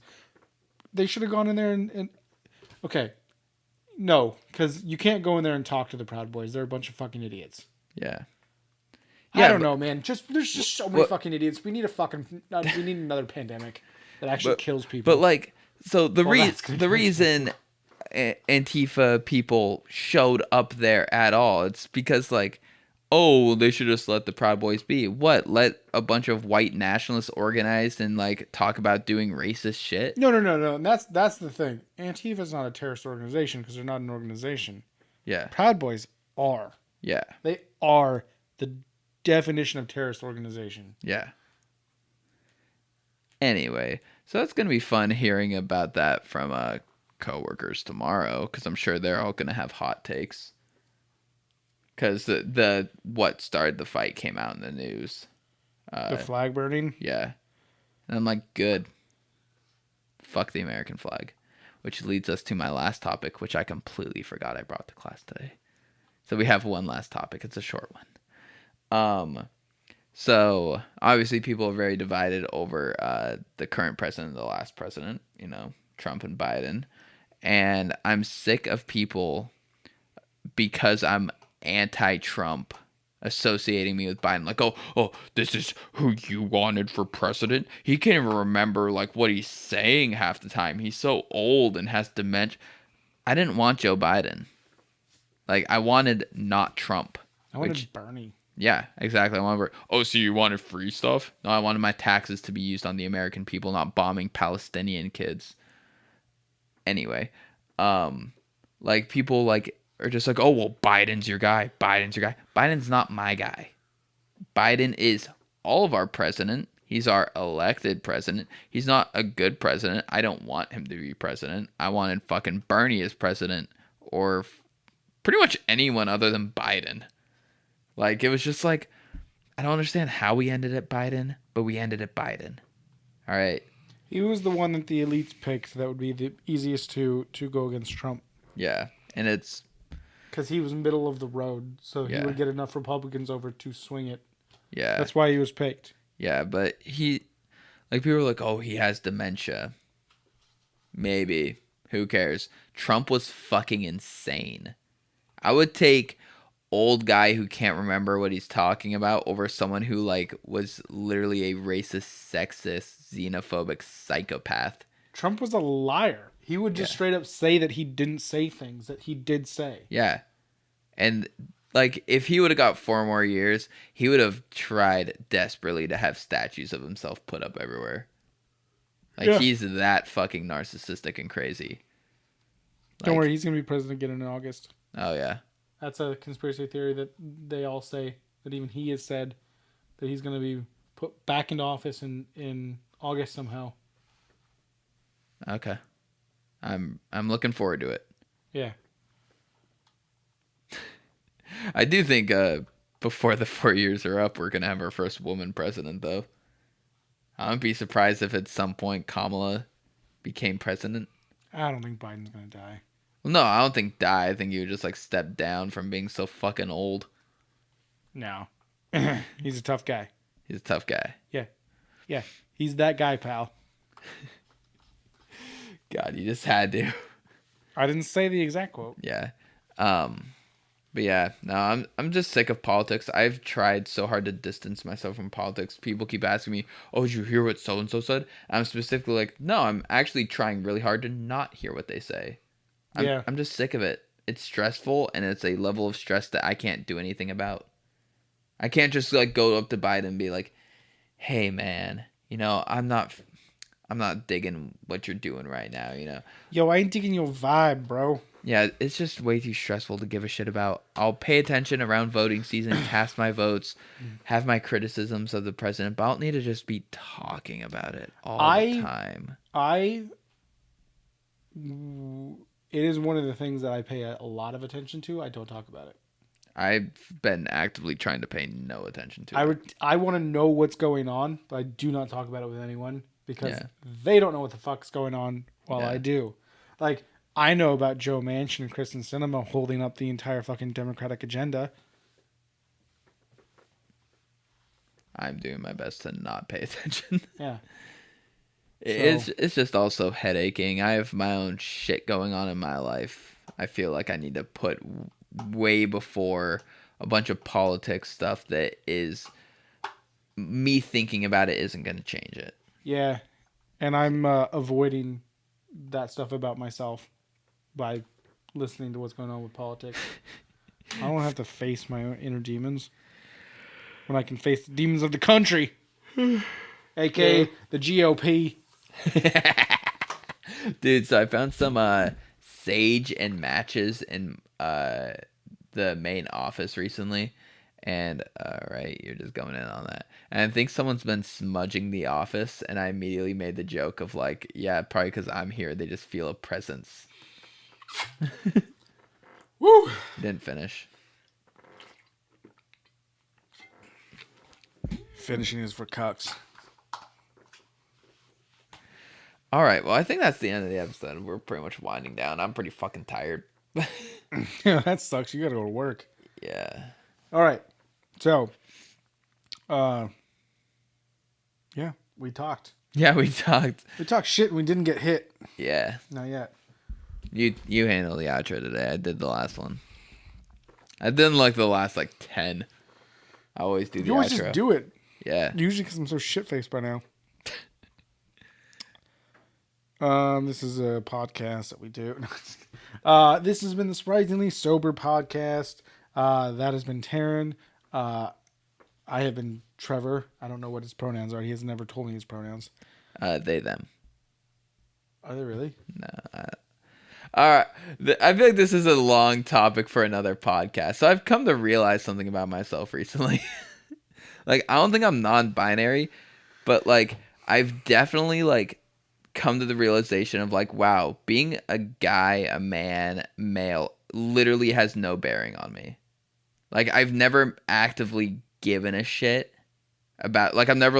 They should have gone in there and okay. No, because you can't go in there and talk to the Proud Boys. They're a bunch of fucking idiots. Yeah. I don't know, man. There's just so many fucking idiots. We need another pandemic that actually kills people. But like, so the reason Antifa people showed up there at all, it's because like, oh, they should just let the Proud Boys be. What? Let a bunch of white nationalists organize and like talk about doing racist shit? No. And that's the thing. Antifa's not a terrorist organization because they're not an organization. Yeah. Proud Boys are. Yeah. They are the definition of terrorist organization. Yeah. Anyway, so it's going to be fun hearing about that from coworkers tomorrow, because I'm sure they're all going to have hot takes. Because the what started the fight came out in the news. The flag burning? Yeah. And I'm like, good. Fuck the American flag. Which leads us to my last topic, which I completely forgot I brought to class today. So we have one last topic. It's a short one. So obviously people are very divided over the current president and the last president, Trump and Biden. And I'm sick of people, because I'm anti-Trump, associating me with Biden. Like, oh, this is who you wanted for president. He can't even remember like what he's saying half the time. He's so old and has dementia. I didn't want Joe Biden. Like, I wanted not Trump. I wanted Bernie. Yeah, exactly. I wanted. Oh, so you wanted free stuff? No, I wanted my taxes to be used on the American people, not bombing Palestinian kids. Anyway, like people like are just like, oh well, Biden's your guy. Biden's your guy. Biden's not my guy. Biden is all of our president. He's our elected president. He's not a good president. I don't want him to be president. I wanted fucking Bernie as president, or pretty much anyone other than Biden. Like, it was just like, I don't understand how we ended at Biden, but we ended at Biden. All right. He was the one that the elites picked that would be the easiest to go against Trump. Yeah. And it's... because he was middle of the road, so he would get enough Republicans over to swing it. Yeah. That's why he was picked. Yeah, but he... like, people were like, oh, he has dementia. Maybe. Who cares? Trump was fucking insane. I would take old guy who can't remember what he's talking about over someone who like was literally a racist, sexist, xenophobic psychopath. Trump was a liar. He would just straight up say that he didn't say things that he did say. Yeah. And like, if he would have got 4 more years, he would have tried desperately to have statues of himself put up everywhere. Like, he's that fucking narcissistic and crazy. Don't worry, he's going to be president again in August. Oh, yeah. That's a conspiracy theory that they all say, that even he has said, that he's going to be put back into office in August somehow. Okay. I'm looking forward to it. Yeah. I do think before the 4 years are up, we're going to have our first woman president, though. I wouldn't be surprised if at some point Kamala became president. I don't think Biden's going to die. Well, no, I don't think die. I think he would just like step down from being so fucking old. No. He's a tough guy. He's a tough guy. Yeah. Yeah. He's that guy, pal. God, you just had to. I didn't say the exact quote. Yeah. But yeah, no, I'm just sick of politics. I've tried so hard to distance myself from politics. People keep asking me, "Oh, did you hear what so and so said?" I'm specifically like, "No, I'm actually trying really hard to not hear what they say." I'm just sick of it. It's stressful, and it's a level of stress that I can't do anything about. I can't just like go up to Biden and be like, "Hey, man, I'm not digging what you're doing right now, Yo, I ain't digging your vibe, bro. Yeah, it's just way too stressful to give a shit about. I'll pay attention around voting season, cast my votes, have my criticisms of the president, but I don't need to just be talking about it all the time. It is one of the things that I pay a lot of attention to. I don't talk about it. I've been actively trying to pay no attention to it. I want to know what's going on, but I do not talk about it with anyone because they don't know what the fuck's going on while I do. Like, I know about Joe Manchin and Kristen Sinema holding up the entire fucking Democratic agenda. I'm doing my best to not pay attention. Yeah. It's just also headaching. I have my own shit going on in my life. I feel like I need to put way before a bunch of politics stuff that is me thinking about it isn't going to change it. Yeah. And I'm avoiding that stuff about myself by listening to what's going on with politics. I don't have to face my own inner demons when I can face the demons of the country, aka the GOP. Dude, so I found some sage and matches in the main office recently, and right, you're just going in on that. And I think someone's been smudging the office, and I immediately made the joke of like, yeah, probably because I'm here, they just feel a presence. Woo! Didn't finish. Finishing is for cucks. All right. Well, I think that's the end of the episode. We're pretty much winding down. I'm pretty fucking tired. Yeah, that sucks. You gotta go to work. Yeah. All right. So, yeah, we talked. Yeah, we talked. We talked shit and we didn't get hit. Yeah. Not yet. You handled the outro today. I did the last one. I didn't like the last 10. I always do the You always outro. just do it. Yeah. Usually because I'm so shit-faced by now. This is a podcast that we do. This has been the Surprisingly Sober Podcast. That has been Taran. I have been Trevor. I don't know what his pronouns are. He has never told me his pronouns. They, them. Are they really? No. All right. I feel like this is a long topic for another podcast. So I've come to realize something about myself recently. I don't think I'm non-binary, but I've definitely come to the realization of wow, being a guy, a man, male literally has no bearing on me. I've never actively given a shit about I'm never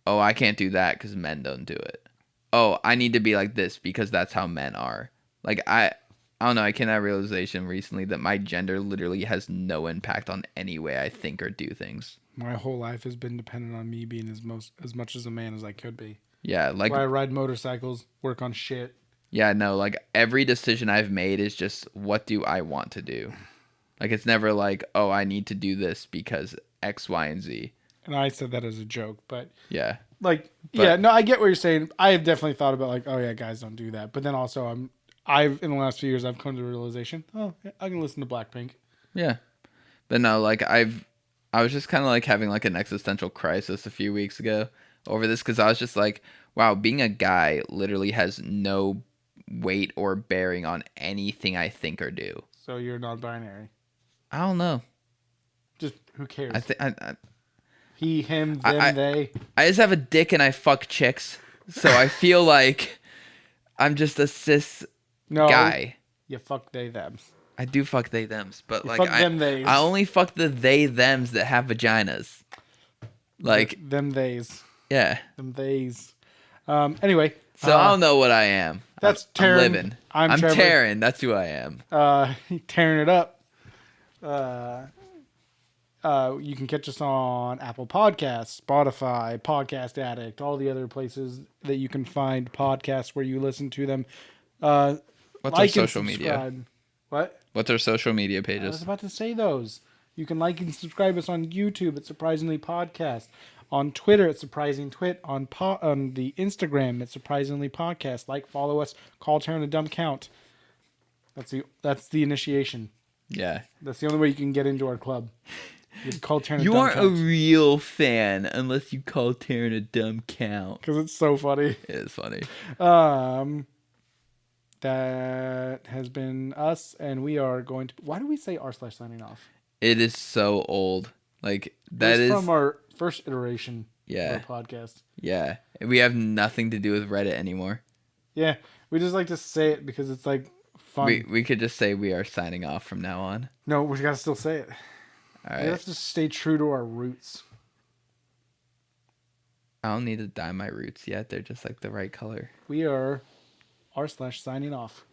oh, I can't do that because men don't do it. Oh, I need to be like this because that's how men are. I don't know, I came to that realization recently that my gender literally has no impact on any way I think or do things. My whole life has been dependent on me being as much as a man as I could be. Yeah, where I ride motorcycles, work on shit. Yeah, no, every decision I've made is just what do I want to do? It's never oh, I need to do this because X, Y, and Z. And I said that as a joke, but yeah. Yeah, no, I get what you're saying. I have definitely thought about oh yeah, guys don't do that. But then also I've in the last few years I've come to the realization, oh, yeah, I can listen to Blackpink. Yeah. But no, I was just kind of having an existential crisis a few weeks ago over this because I was just wow, being a guy literally has no weight or bearing on anything I think or do. So you're non-binary. I don't know. Just who cares? I think he, him, them, they. I just have a dick and I fuck chicks, so I feel like I'm just a cis guy. You fuck they thems. I do fuck they thems, but fuck them theys. I only fuck the they thems that have vaginas. Them theys. Yeah. Them theys. Anyway. So I don't know what I am. That's Taran. I'm living. I'm Taran. That's who I am. Tearing it up. You can catch us on Apple Podcasts, Spotify, Podcast Addict, all the other places that you can find podcasts where you listen to them. What's our social media? What? What's our social media pages? I was about to say those. You can like and subscribe us on YouTube at Surprisingly Podcast. On Twitter at Surprising Twit. On the Instagram at Surprisingly Podcast. Follow us. Call Taran a dumb count. That's the initiation. Yeah. That's the only way you can get into our club. You call Taran a dumb count. You aren't a real fan unless you call Taran a dumb count. Because it's so funny. It is funny. That has been us, and we are going to... Why do we say r/signing off? It is so old. That is from our first iteration of our podcast. Yeah. We have nothing to do with Reddit anymore. Yeah. We just like to say it because it's fun. We could just say we are signing off from now on. No, we got to still say it. All right. We have to stay true to our roots. I don't need to dye my roots yet. They're just the right color. We are r/signing off.